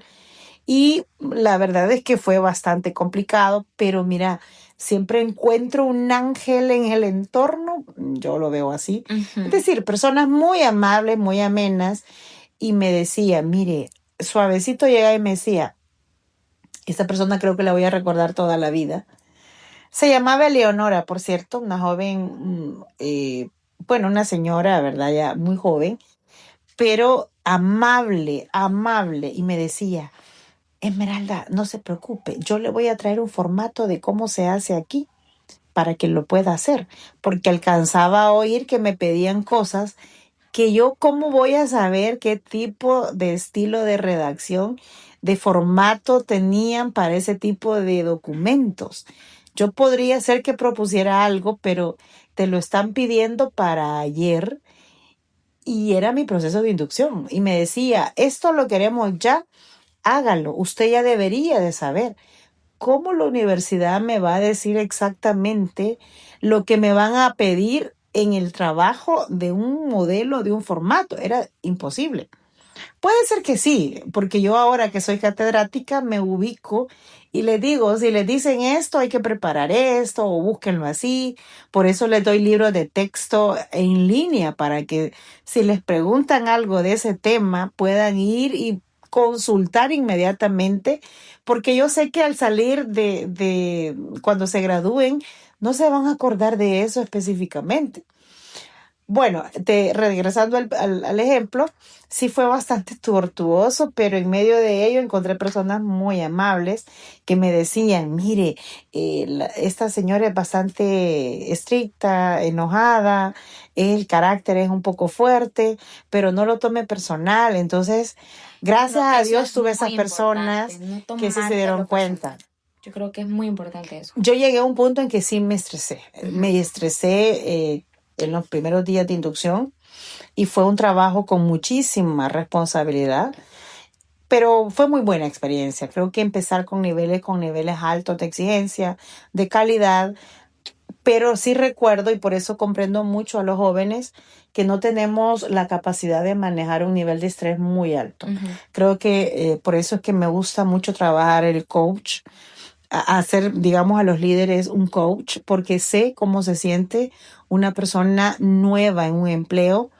y la verdad es que fue bastante complicado, pero mira, siempre encuentro un ángel en el entorno, yo lo veo así, es Ujú. decir, personas muy amables, muy amenas y me decía, mire, suavecito llega y me decía, esta persona creo que la voy a recordar toda la vida. Se llamaba Eleonora, por cierto, una joven, bueno, una señora, ¿verdad? Ya muy joven, pero amable, amable. Y me decía, Esmeralda, no se preocupe, yo le voy a traer un formato de cómo se hace aquí para que lo pueda hacer, porque alcanzaba a oír que me pedían cosas que yo, ¿cómo voy a saber qué tipo de estilo de redacción, de formato tenían para ese tipo de documentos? Yo podría ser que propusiera algo, pero te lo están pidiendo para ayer y era mi proceso de inducción. Y me decía, esto lo queremos ya, hágalo, usted ya debería de saber. ¿Cómo la universidad me va a decir exactamente lo que me van a pedir en el trabajo de un modelo, de un formato? Era imposible. Puede ser que sí, porque yo ahora que soy catedrática me ubico y les digo, si les dicen esto, hay que preparar esto o búsquenlo así. Por eso les doy libros de texto en línea para que si les preguntan algo de ese tema puedan ir y consultar inmediatamente, porque yo sé que al salir de cuando se gradúen, no se van a acordar de eso específicamente. Bueno, regresando al ejemplo, sí fue bastante tortuoso, pero en medio de ello encontré personas muy amables que me decían, mire, esta señora es bastante estricta, enojada, el carácter es un poco fuerte, pero no lo tome personal. Entonces, gracias Creo que a eso Dios es tuve muy esas importante, personas no que sí se dieron tomártelo cuenta. personal. Yo creo que es muy importante eso. Yo llegué a un punto en que sí me estresé. Me estresé en los primeros días de inducción y fue un trabajo con muchísima responsabilidad, pero fue muy buena experiencia. Creo que empezar con niveles altos de exigencia, de calidad, pero sí recuerdo y por eso comprendo mucho a los jóvenes que no tenemos la capacidad de manejar un nivel de estrés muy alto. Creo que por eso es que me gusta mucho trabajar el coach, hacer, digamos, a los líderes un coach, porque sé cómo se siente una persona nueva en un empleo,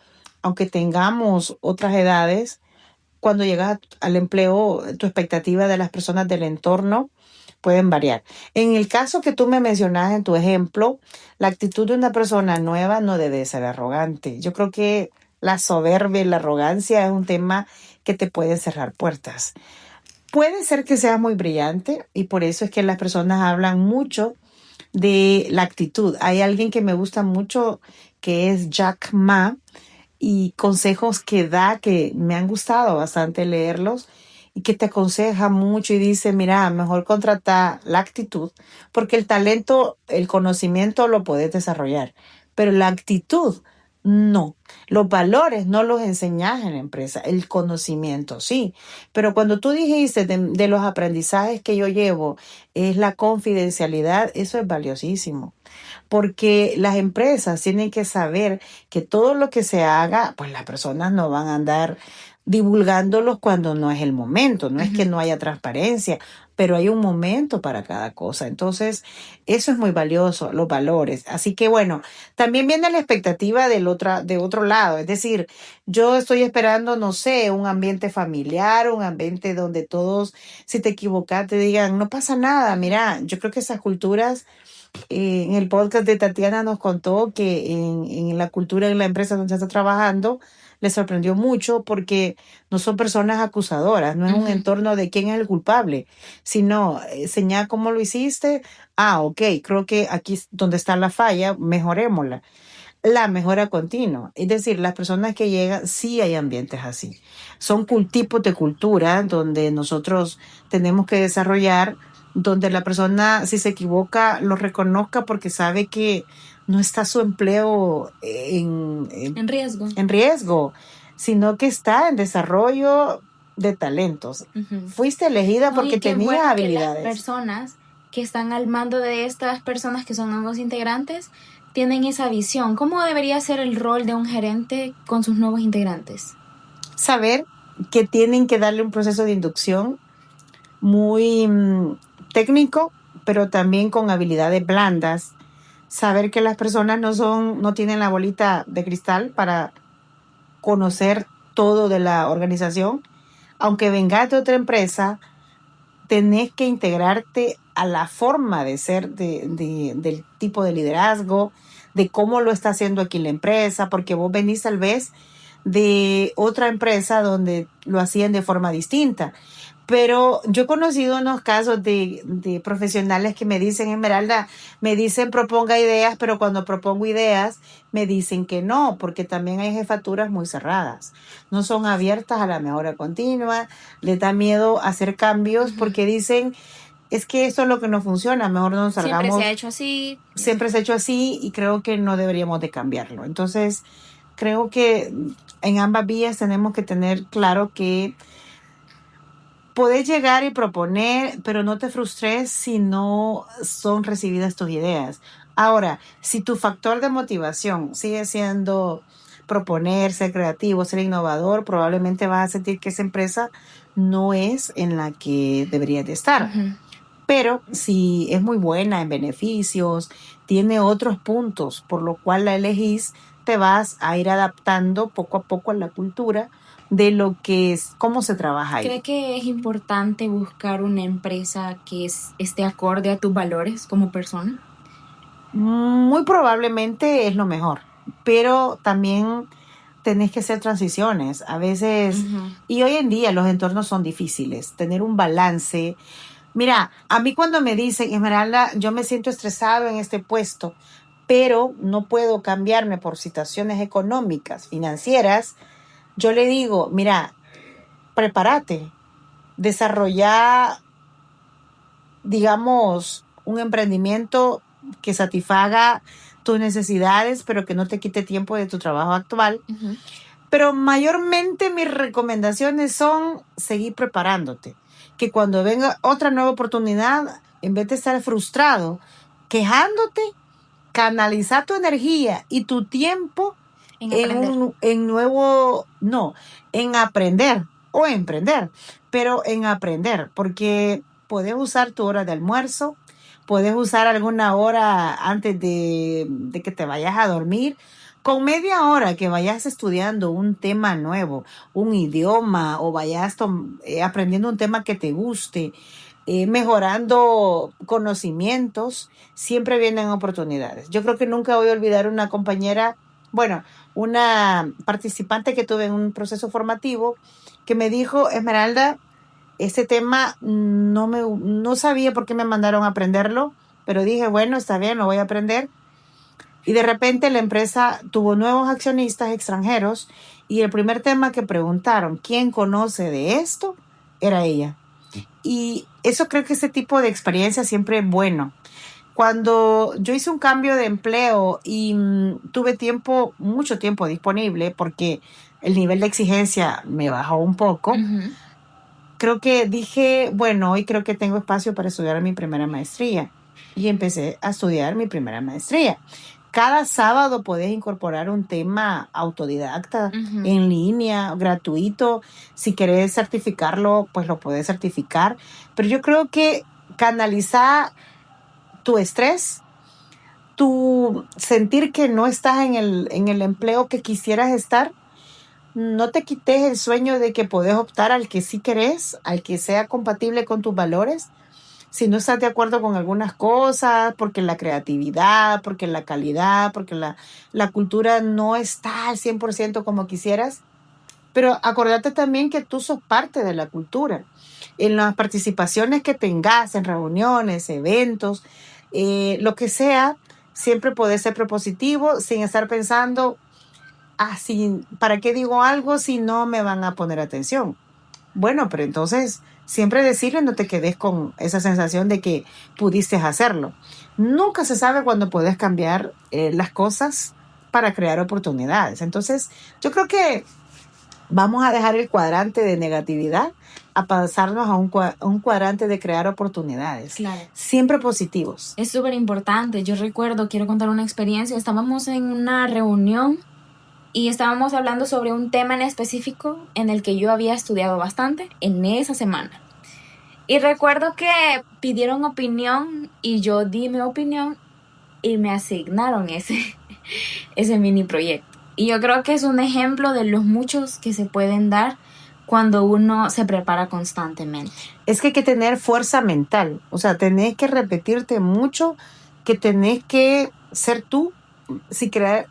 aunque tengamos otras edades. Cuando llegas al empleo, tu expectativa de las personas del entorno pueden variar. En el caso que tú me mencionas en tu ejemplo, la actitud de una persona nueva no debe ser arrogante. Yo creo que la soberbia y la arrogancia es un tema que te puede cerrar puertas. Puede ser que sea muy brillante y por eso es que las personas hablan mucho de la actitud. Hay alguien que me gusta mucho que es Jack Ma y consejos que da que me han gustado bastante leerlos y que te aconseja mucho y dice, mira, mejor contrata la actitud porque el talento, el conocimiento lo puedes desarrollar, pero la actitud no. Los valores no los enseñas en la empresa, el conocimiento sí. Pero cuando tú dijiste de los aprendizajes que yo llevo, es la confidencialidad, eso es valiosísimo. Porque las empresas tienen que saber que todo lo que se haga, pues las personas no van a andar divulgándolos cuando no es el momento. No es que no haya transparencia, pero hay un momento para cada cosa. Entonces, eso es muy valioso, los valores. Así que bueno, también viene la expectativa de otro lado. Es decir, yo estoy esperando, no sé, un ambiente familiar, un ambiente donde todos, si te equivocas, te digan, no pasa nada. Mira, yo creo que esas culturas en el podcast de Tatiana nos contó que en la cultura de la empresa donde está trabajando le sorprendió mucho porque no son personas acusadoras, no es un entorno de quién es el culpable, sino señala cómo lo hiciste. Ok, creo que aquí es donde está la falla, mejorémosla. La mejora continua. Es decir, las personas que llegan, sí hay ambientes así. Son tipos de cultura donde nosotros tenemos que desarrollar, donde la persona, si se equivoca, lo reconozca porque sabe que no está su empleo En riesgo. en riesgo, sino que está en desarrollo de talentos. Fuiste elegida No, porque y qué tenías bueno que las habilidades. personas que están al mando de estas personas que son nuevos integrantes tienen esa visión. ¿Cómo debería ser el rol de un gerente con sus nuevos integrantes? Saber que tienen que darle un proceso de inducción muy técnico, pero también con habilidades blandas. Saber que las personas no tienen la bolita de cristal para conocer todo de la organización. Aunque vengas de otra empresa, tenés que integrarte a la forma de ser del tipo de liderazgo, de cómo lo está haciendo aquí la empresa, porque vos venís tal vez de otra empresa donde lo hacían de forma distinta. Pero yo he conocido unos casos de profesionales que me dicen, Esmeralda, me dicen proponga ideas, pero cuando propongo ideas me dicen que no, porque también hay jefaturas muy cerradas. No son abiertas a la mejora continua, les da miedo hacer cambios porque dicen, es que esto es lo que no funciona, mejor no nos salgamos. Siempre se ha hecho así. Siempre se ha hecho así y creo que no deberíamos de cambiarlo. Entonces, creo que en ambas vías tenemos que tener claro que podés llegar y proponer, pero no te frustres si no son recibidas tus ideas. Ahora, si tu factor de motivación sigue siendo proponer, ser creativo, ser innovador, probablemente vas a sentir que esa empresa no es en la que deberías de estar. Pero si es muy buena en beneficios, tiene otros puntos por lo cual la elegís, te vas a ir adaptando poco a poco a la cultura, de lo que es, cómo se trabaja ahí. ¿Cree que es importante buscar una empresa que esté acorde a tus valores como persona? Muy probablemente es lo mejor, pero también tenés que hacer transiciones. A veces, y hoy en día los entornos son difíciles, tener un balance. Mira, a mí cuando me dicen, Esmeralda, yo me siento estresado en este puesto, pero no puedo cambiarme por situaciones económicas, financieras, yo le digo, mira, prepárate, desarrolla, digamos, un emprendimiento que satisfaga tus necesidades, pero que no te quite tiempo de tu trabajo actual. Pero mayormente mis recomendaciones son seguir preparándote. Que cuando venga otra nueva oportunidad, en vez de estar frustrado, quejándote, canalizar tu energía y tu tiempo en aprender o emprender, pero en aprender, porque puedes usar tu hora de almuerzo, puedes usar alguna hora antes de que te vayas a dormir. Con media hora que vayas estudiando un tema nuevo, un idioma, o vayas aprendiendo un tema que te guste, mejorando conocimientos, siempre vienen oportunidades. Yo creo que nunca voy a olvidar una compañera, bueno, una participante que tuve en un proceso formativo que me dijo, Esmeralda, este tema no sabía por qué me mandaron a aprenderlo, pero dije, bueno, está bien, lo voy a aprender. Y de repente la empresa tuvo nuevos accionistas extranjeros y el primer tema que preguntaron, ¿quién conoce de esto? Era ella. Y eso creo que ese tipo de experiencia siempre es bueno. Cuando yo hice un cambio de empleo y tuve mucho tiempo disponible porque el nivel de exigencia me bajó un poco, creo que dije, bueno, hoy creo que tengo espacio para estudiar mi primera maestría. Y empecé a estudiar mi primera maestría. Cada sábado puedes incorporar un tema autodidacta en línea, gratuito. Si querés certificarlo, pues lo puedes certificar. Pero yo creo que canalizar tu estrés, tu sentir que no estás en el empleo que quisieras estar, no te quites el sueño de que podés optar al que sí querés, al que sea compatible con tus valores. Si no estás de acuerdo con algunas cosas, porque la creatividad, porque la calidad, porque la cultura no está al 100% como quisieras. Pero acordate también que tú sos parte de la cultura. En las participaciones que tengas, en reuniones, eventos, lo que sea, siempre podés ser propositivo sin estar pensando, ¿para qué digo algo si no me van a poner atención? Bueno, pero entonces siempre decirlo y no te quedes con esa sensación de que pudiste hacerlo. Nunca se sabe cuándo puedes cambiar las cosas para crear oportunidades. Entonces, yo creo que vamos a dejar el cuadrante de negatividad a pasarnos a un cuadrante de crear oportunidades. Claro. Siempre positivos. Es súper importante. Yo recuerdo, quiero contar una experiencia. Estábamos en una reunión y estábamos hablando sobre un tema en específico en el que yo había estudiado bastante en esa semana. Y recuerdo que pidieron opinión y yo di mi opinión y me asignaron ese mini proyecto. Y yo creo que es un ejemplo de los muchos que se pueden dar cuando uno se prepara constantemente. Es que hay que tener fuerza mental. O sea, tenés que repetirte mucho que tenés que ser tú. Si crear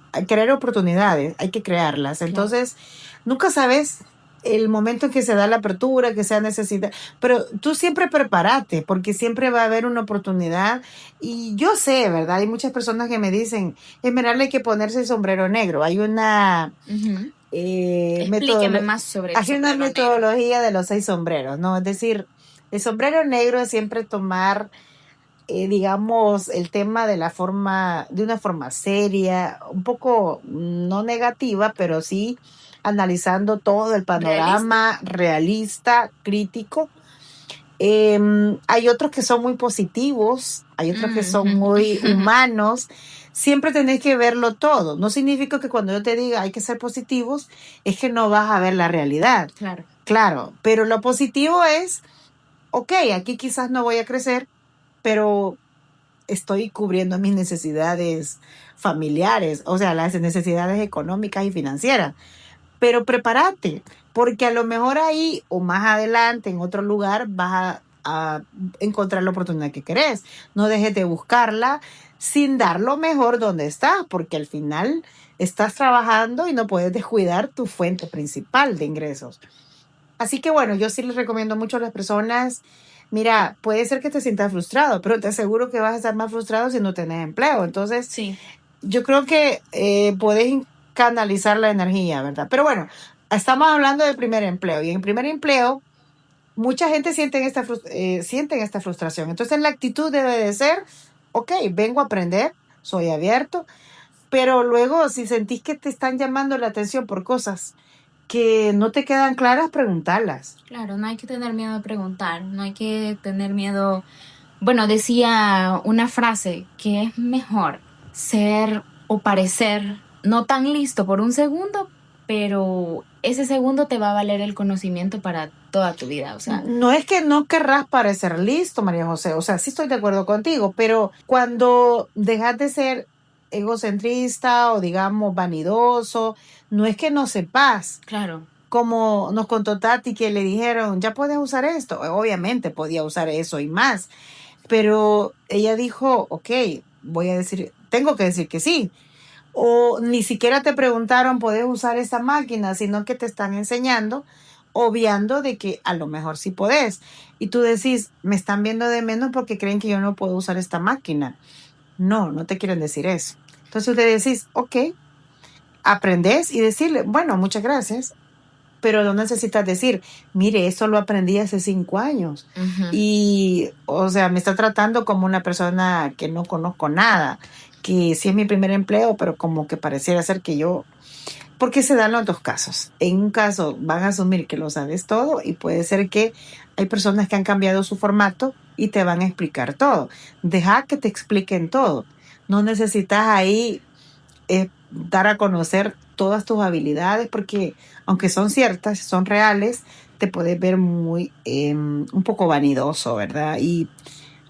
oportunidades, hay que crearlas. Entonces, nunca sabes el momento en que se da la apertura, que sea necesidad, pero tú siempre prepárate, porque siempre va a haber una oportunidad. Y yo sé, ¿verdad? Hay muchas personas que me dicen, Esmeralda, hay que ponerse el sombrero negro. Hay una Explíqueme más sobre eso. Hay una metodología de los 6 sombreros, ¿no? Es decir, el sombrero negro es siempre tomar digamos, el tema de una forma seria, un poco no negativa, pero sí analizando todo el panorama realista crítico. Hay otros que son muy positivos, hay otros que son muy humanos. Siempre tenés que verlo todo. No significa que cuando yo te diga hay que ser positivos, es que no vas a ver la realidad. Claro, pero lo positivo es, ok, aquí quizás no voy a crecer, pero estoy cubriendo mis necesidades familiares, o sea, las necesidades económicas y financieras. Pero prepárate, porque a lo mejor ahí o más adelante en otro lugar vas a encontrar la oportunidad que querés. No dejes de buscarla sin dar lo mejor donde estás, porque al final estás trabajando y no puedes descuidar tu fuente principal de ingresos. Así que bueno, yo sí les recomiendo mucho a las personas, mira, puede ser que te sientas frustrado, pero te aseguro que vas a estar más frustrado si no tenés empleo. Entonces, Sí. yo creo que puedes canalizar la energía, ¿verdad? Pero bueno, estamos hablando del primer empleo y en el primer empleo mucha gente sienten esta frustración. Entonces la actitud debe de ser, ok, vengo a aprender, soy abierto, pero luego si sentís que te están llamando la atención por cosas que no te quedan claras, preguntarlas. Claro, no hay que tener miedo a preguntar, no hay que tener miedo. Bueno, decía una frase que es mejor ser o parecer no tan listo por un segundo, pero ese segundo te va a valer el conocimiento para toda tu vida, o sea. No es que no querrás parecer listo, María José, o sea, sí estoy de acuerdo contigo, pero cuando dejas de ser egocentrista o digamos vanidoso, no es que no sepas. Claro. Como nos contó Tati que le dijeron, ya puedes usar esto. Obviamente podía usar eso y más, pero ella dijo, ok, tengo que decir que sí. O ni siquiera te preguntaron, ¿puedes usar esta máquina? Sino que te están enseñando, obviando de que a lo mejor sí podés. Y tú decís, me están viendo de menos porque creen que yo no puedo usar esta máquina. No, no te quieren decir eso. Entonces usted decís, ok, aprendés y decirle, bueno, muchas gracias, pero no necesitas decir, mire, eso lo aprendí hace 5 años. Uh-huh. Y, o sea, me está tratando como una persona que no conozco nada, que sí es mi primer empleo, pero como que pareciera ser que yo, porque se dan los dos casos. En un caso van a asumir que lo sabes todo y puede ser que hay personas que han cambiado su formato y te van a explicar todo. Deja que te expliquen todo. No necesitas ahí dar a conocer todas tus habilidades, porque aunque son ciertas, son reales, te puedes ver muy un poco vanidoso, ¿verdad? Y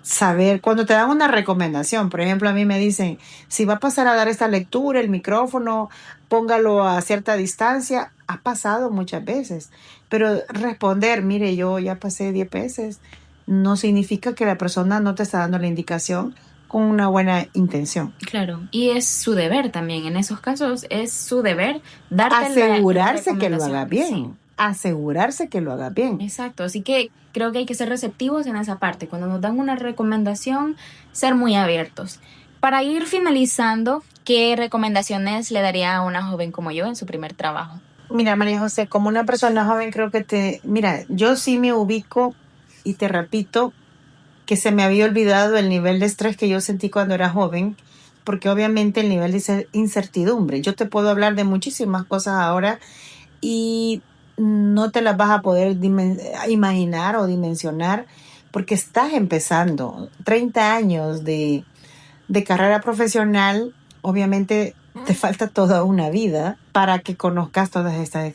saber, cuando te dan una recomendación, por ejemplo, a mí me dicen, si va a pasar a dar esta lectura, el micrófono, póngalo a cierta distancia, ha pasado muchas veces, pero responder, mire, yo ya pasé 10 veces, no significa que la persona no te está dando la indicación con una buena intención. Claro, y es su deber también, en esos casos es su deber darte asegurarse que lo haga bien, sí. Asegurarse que lo haga bien. Exacto, así que creo que hay que ser receptivos en esa parte. Cuando nos dan una recomendación, ser muy abiertos. Para ir finalizando, ¿qué recomendaciones le daría a una joven como yo en su primer trabajo? Mira, María José, como una persona joven creo que mira, yo sí me ubico y te repito que se me había olvidado el nivel de estrés que yo sentí cuando era joven, porque obviamente el nivel de incertidumbre. Yo te puedo hablar de muchísimas cosas ahora y no te las vas a poder imaginar o dimensionar porque estás empezando 30 años de carrera profesional. Obviamente te falta toda una vida para que conozcas todas estas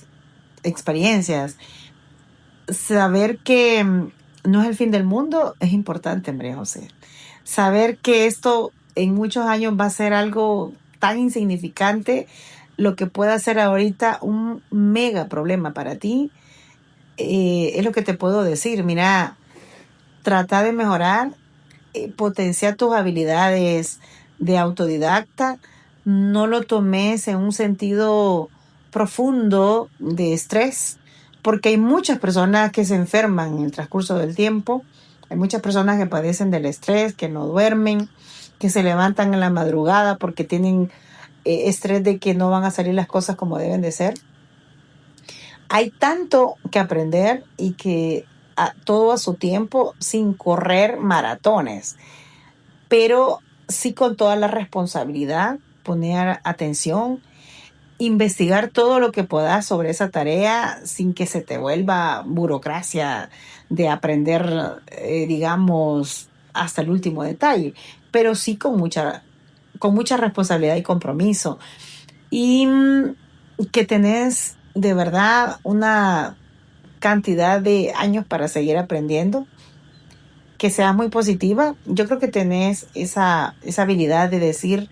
experiencias. Saber que no es el fin del mundo es importante, María José. Saber que esto en muchos años va a ser algo tan insignificante, lo que pueda ser ahorita un mega problema para ti, es lo que te puedo decir. Mira, trata de mejorar, potenciar tus habilidades de autodidacta. No lo tomes en un sentido profundo de estrés, porque hay muchas personas que se enferman en el transcurso del tiempo. Hay muchas personas que padecen del estrés, que no duermen, que se levantan en la madrugada porque tienen estrés de que no van a salir las cosas como deben de ser. Hay tanto que aprender y que todo a su tiempo, sin correr maratones, pero sí con toda la responsabilidad, poner atención, investigar todo lo que puedas sobre esa tarea sin que se te vuelva burocracia de aprender, digamos, hasta el último detalle, pero sí con mucha responsabilidad y compromiso. Y que tenés de verdad una cantidad de años para seguir aprendiendo, que seas muy positiva. Yo creo que tenés esa habilidad de decir,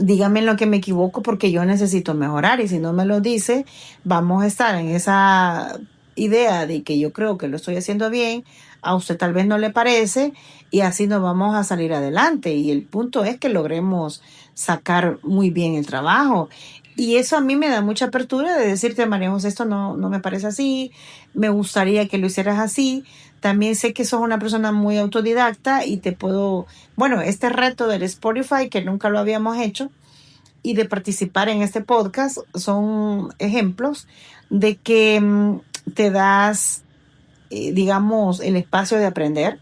dígame en lo que me equivoco porque yo necesito mejorar, y si no me lo dice, vamos a estar en esa idea de que yo creo que lo estoy haciendo bien, a usted tal vez no le parece, y así nos vamos a salir adelante. Y el punto es que logremos sacar muy bien el trabajo. Y eso a mí me da mucha apertura de decirte, María José, esto no me parece así, me gustaría que lo hicieras así. También sé que sos una persona muy autodidacta y te puedo, bueno, este reto del Spotify que nunca lo habíamos hecho y de participar en este podcast son ejemplos de que te das, digamos, el espacio de aprender,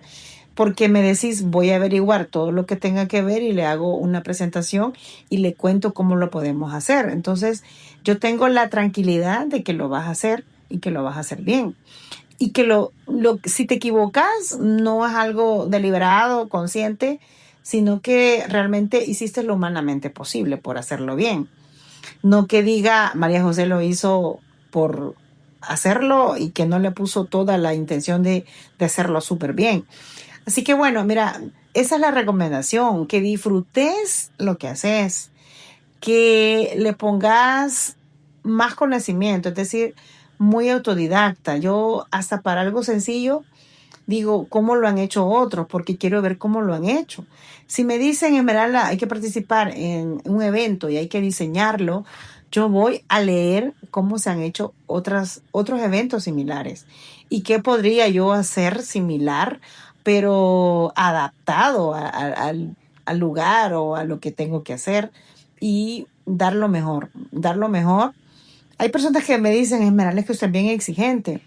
porque me decís, voy a averiguar todo lo que tenga que ver y le hago una presentación y le cuento cómo lo podemos hacer. Entonces, yo tengo la tranquilidad de que lo vas a hacer y que lo vas a hacer bien. Y que si te equivocas, no es algo deliberado, consciente, sino que realmente hiciste lo humanamente posible por hacerlo bien. No que diga, María José lo hizo por hacerlo y que no le puso toda la intención de hacerlo súper bien. Así que bueno, mira, esa es la recomendación, que disfrutes lo que haces, que le pongas más conocimiento, es decir, muy autodidacta. Yo hasta para algo sencillo digo, ¿cómo lo han hecho otros? Porque quiero ver cómo lo han hecho. Si me dicen, Esmeralda, hay que participar en un evento y hay que diseñarlo, yo voy a leer cómo se han hecho otros eventos similares y qué podría yo hacer similar, pero adaptado al lugar o a lo que tengo que hacer, y dar lo mejor, dar lo mejor. Hay personas que me dicen, Esmeralda, es que usted es bien exigente.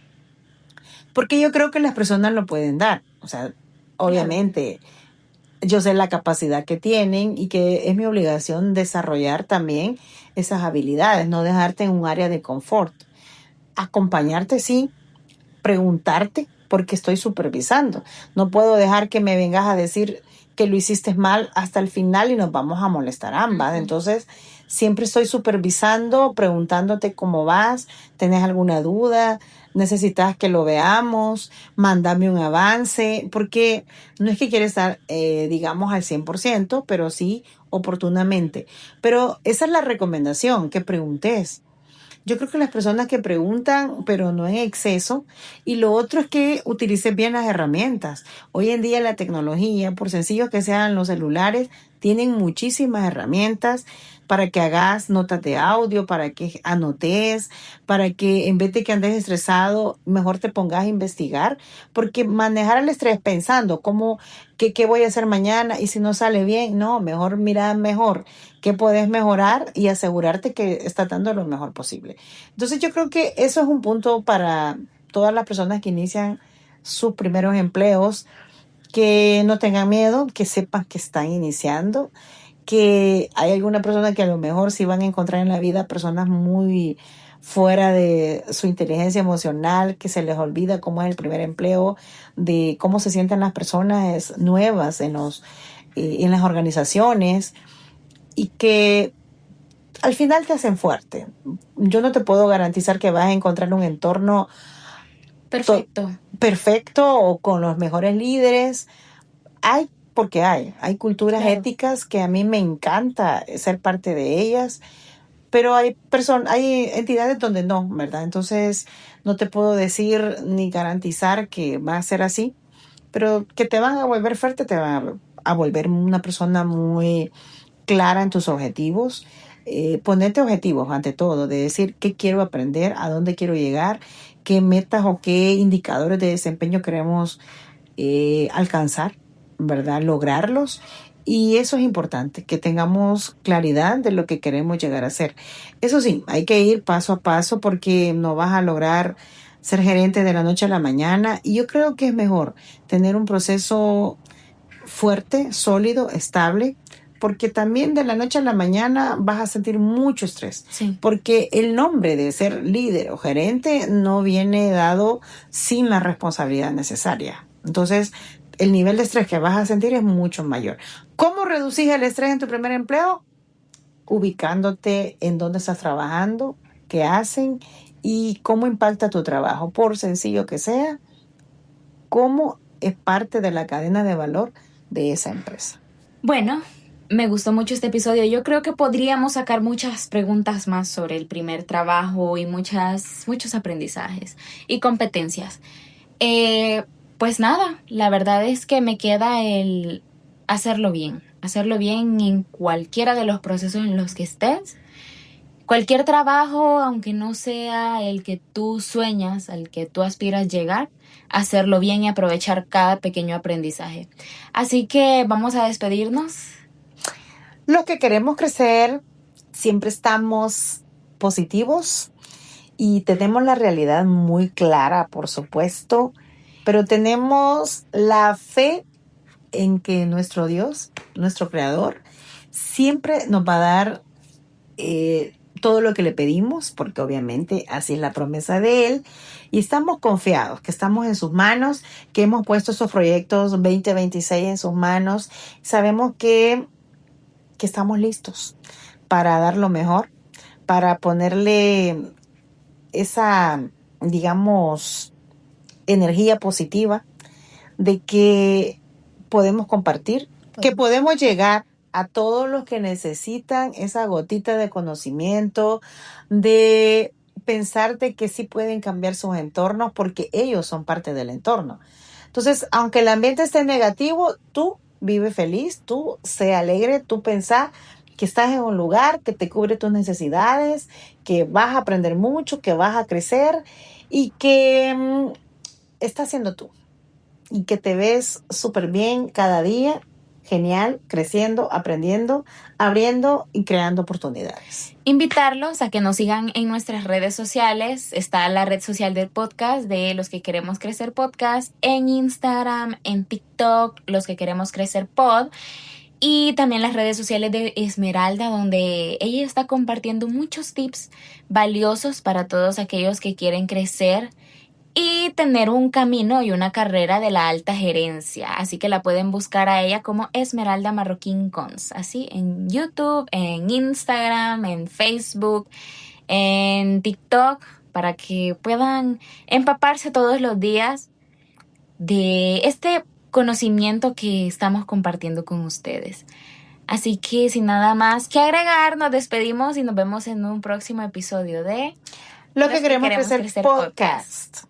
Porque yo creo que las personas lo pueden dar. O sea, obviamente, yo sé la capacidad que tienen y que es mi obligación desarrollar también esas habilidades, no dejarte en un área de confort. Acompañarte, sí, preguntarte, porque estoy supervisando. No puedo dejar que me vengas a decir que lo hiciste mal hasta el final y nos vamos a molestar ambas. Entonces, siempre estoy supervisando, preguntándote cómo vas, tenés alguna duda, necesitas que lo veamos, mándame un avance, porque no es que quieres estar, digamos, al 100%, pero sí oportunamente. Pero esa es la recomendación, que preguntes. Yo creo que las personas que preguntan, pero no en exceso, y lo otro es que utilices bien las herramientas. Hoy en día la tecnología, por sencillos que sean los celulares, tienen muchísimas herramientas para que hagas notas de audio, para que anotes, para que en vez de que andes estresado, mejor te pongas a investigar, porque manejar el estrés pensando qué voy a hacer mañana y si no sale bien, no, mejor mira mejor qué puedes mejorar y asegurarte que estás dando lo mejor posible. Entonces yo creo que eso es un punto para todas las personas que inician sus primeros empleos, que no tengan miedo, que sepan que están iniciando, que hay alguna persona que a lo mejor sí van a encontrar en la vida personas muy fuera de su inteligencia emocional, que se les olvida cómo es el primer empleo, de cómo se sienten las personas nuevas en las organizaciones, y que al final te hacen fuerte. Yo no te puedo garantizar que vas a encontrar un entorno perfecto o con los mejores líderes. Porque hay culturas éticas que a mí me encanta ser parte de ellas, pero hay entidades donde no, ¿verdad? Entonces no te puedo decir ni garantizar que va a ser así, pero que te van a volver fuerte, te van a volver una persona muy clara en tus objetivos. Ponerte objetivos ante todo, de decir qué quiero aprender, a dónde quiero llegar, qué metas o qué indicadores de desempeño queremos alcanzar, ¿verdad? Lograrlos. Y eso es importante, que tengamos claridad de lo que queremos llegar a ser. Eso sí, hay que ir paso a paso, porque no vas a lograr ser gerente de la noche a la mañana. Y yo creo que es mejor tener un proceso fuerte, sólido, estable, porque también de la noche a la mañana vas a sentir mucho estrés. Sí. Porque el nombre de ser líder o gerente no viene dado sin la responsabilidad necesaria. Entonces, el nivel de estrés que vas a sentir es mucho mayor. ¿Cómo reducís el estrés en tu primer empleo? Ubicándote en dónde estás trabajando, qué hacen y cómo impacta tu trabajo, por sencillo que sea, cómo es parte de la cadena de valor de esa empresa. Bueno, Me gustó mucho este episodio. Yo creo que podríamos sacar muchas preguntas más sobre el primer trabajo y muchos aprendizajes y competencias. Pues nada, la verdad es que me queda el hacerlo bien en cualquiera de los procesos en los que estés. Cualquier trabajo, aunque no sea el que tú sueñas, al que tú aspiras llegar, hacerlo bien y aprovechar cada pequeño aprendizaje. Así que vamos a despedirnos. Los que queremos crecer, siempre estamos positivos y tenemos la realidad muy clara, por supuesto, pero tenemos la fe en que nuestro Dios, nuestro Creador, siempre nos va a dar todo lo que le pedimos, porque obviamente así es la promesa de Él, y estamos confiados que estamos en sus manos, que hemos puesto esos proyectos 2026 en sus manos. Sabemos que estamos listos para dar lo mejor, para ponerle esa, digamos, energía positiva de que podemos compartir, que podemos llegar a todos los que necesitan esa gotita de conocimiento, de pensar de que sí pueden cambiar sus entornos porque ellos son parte del entorno. Entonces, aunque el ambiente esté negativo, tú vive feliz, tú sé alegre, tú pensá que estás en un lugar que te cubre tus necesidades, que vas a aprender mucho, que vas a crecer y que estás siendo tú y que te ves súper bien cada día, genial, creciendo, aprendiendo, abriendo y creando oportunidades. Invitarlos a que nos sigan en nuestras redes sociales. Está la red social del podcast de Los que Queremos Crecer Podcast, en Instagram, en TikTok, Los que Queremos Crecer Pod, y también las redes sociales de Esmeralda, donde ella está compartiendo muchos tips valiosos para todos aquellos que quieren crecer y tener un camino y una carrera de la alta gerencia. Así que la pueden buscar a ella como Esmeralda Marroquín Cons, así en YouTube, en Instagram, en Facebook, en TikTok, para que puedan empaparse todos los días de este conocimiento que estamos compartiendo con ustedes. Así que sin nada más que agregar, nos despedimos y nos vemos en un próximo episodio de Lo que queremos crecer podcast.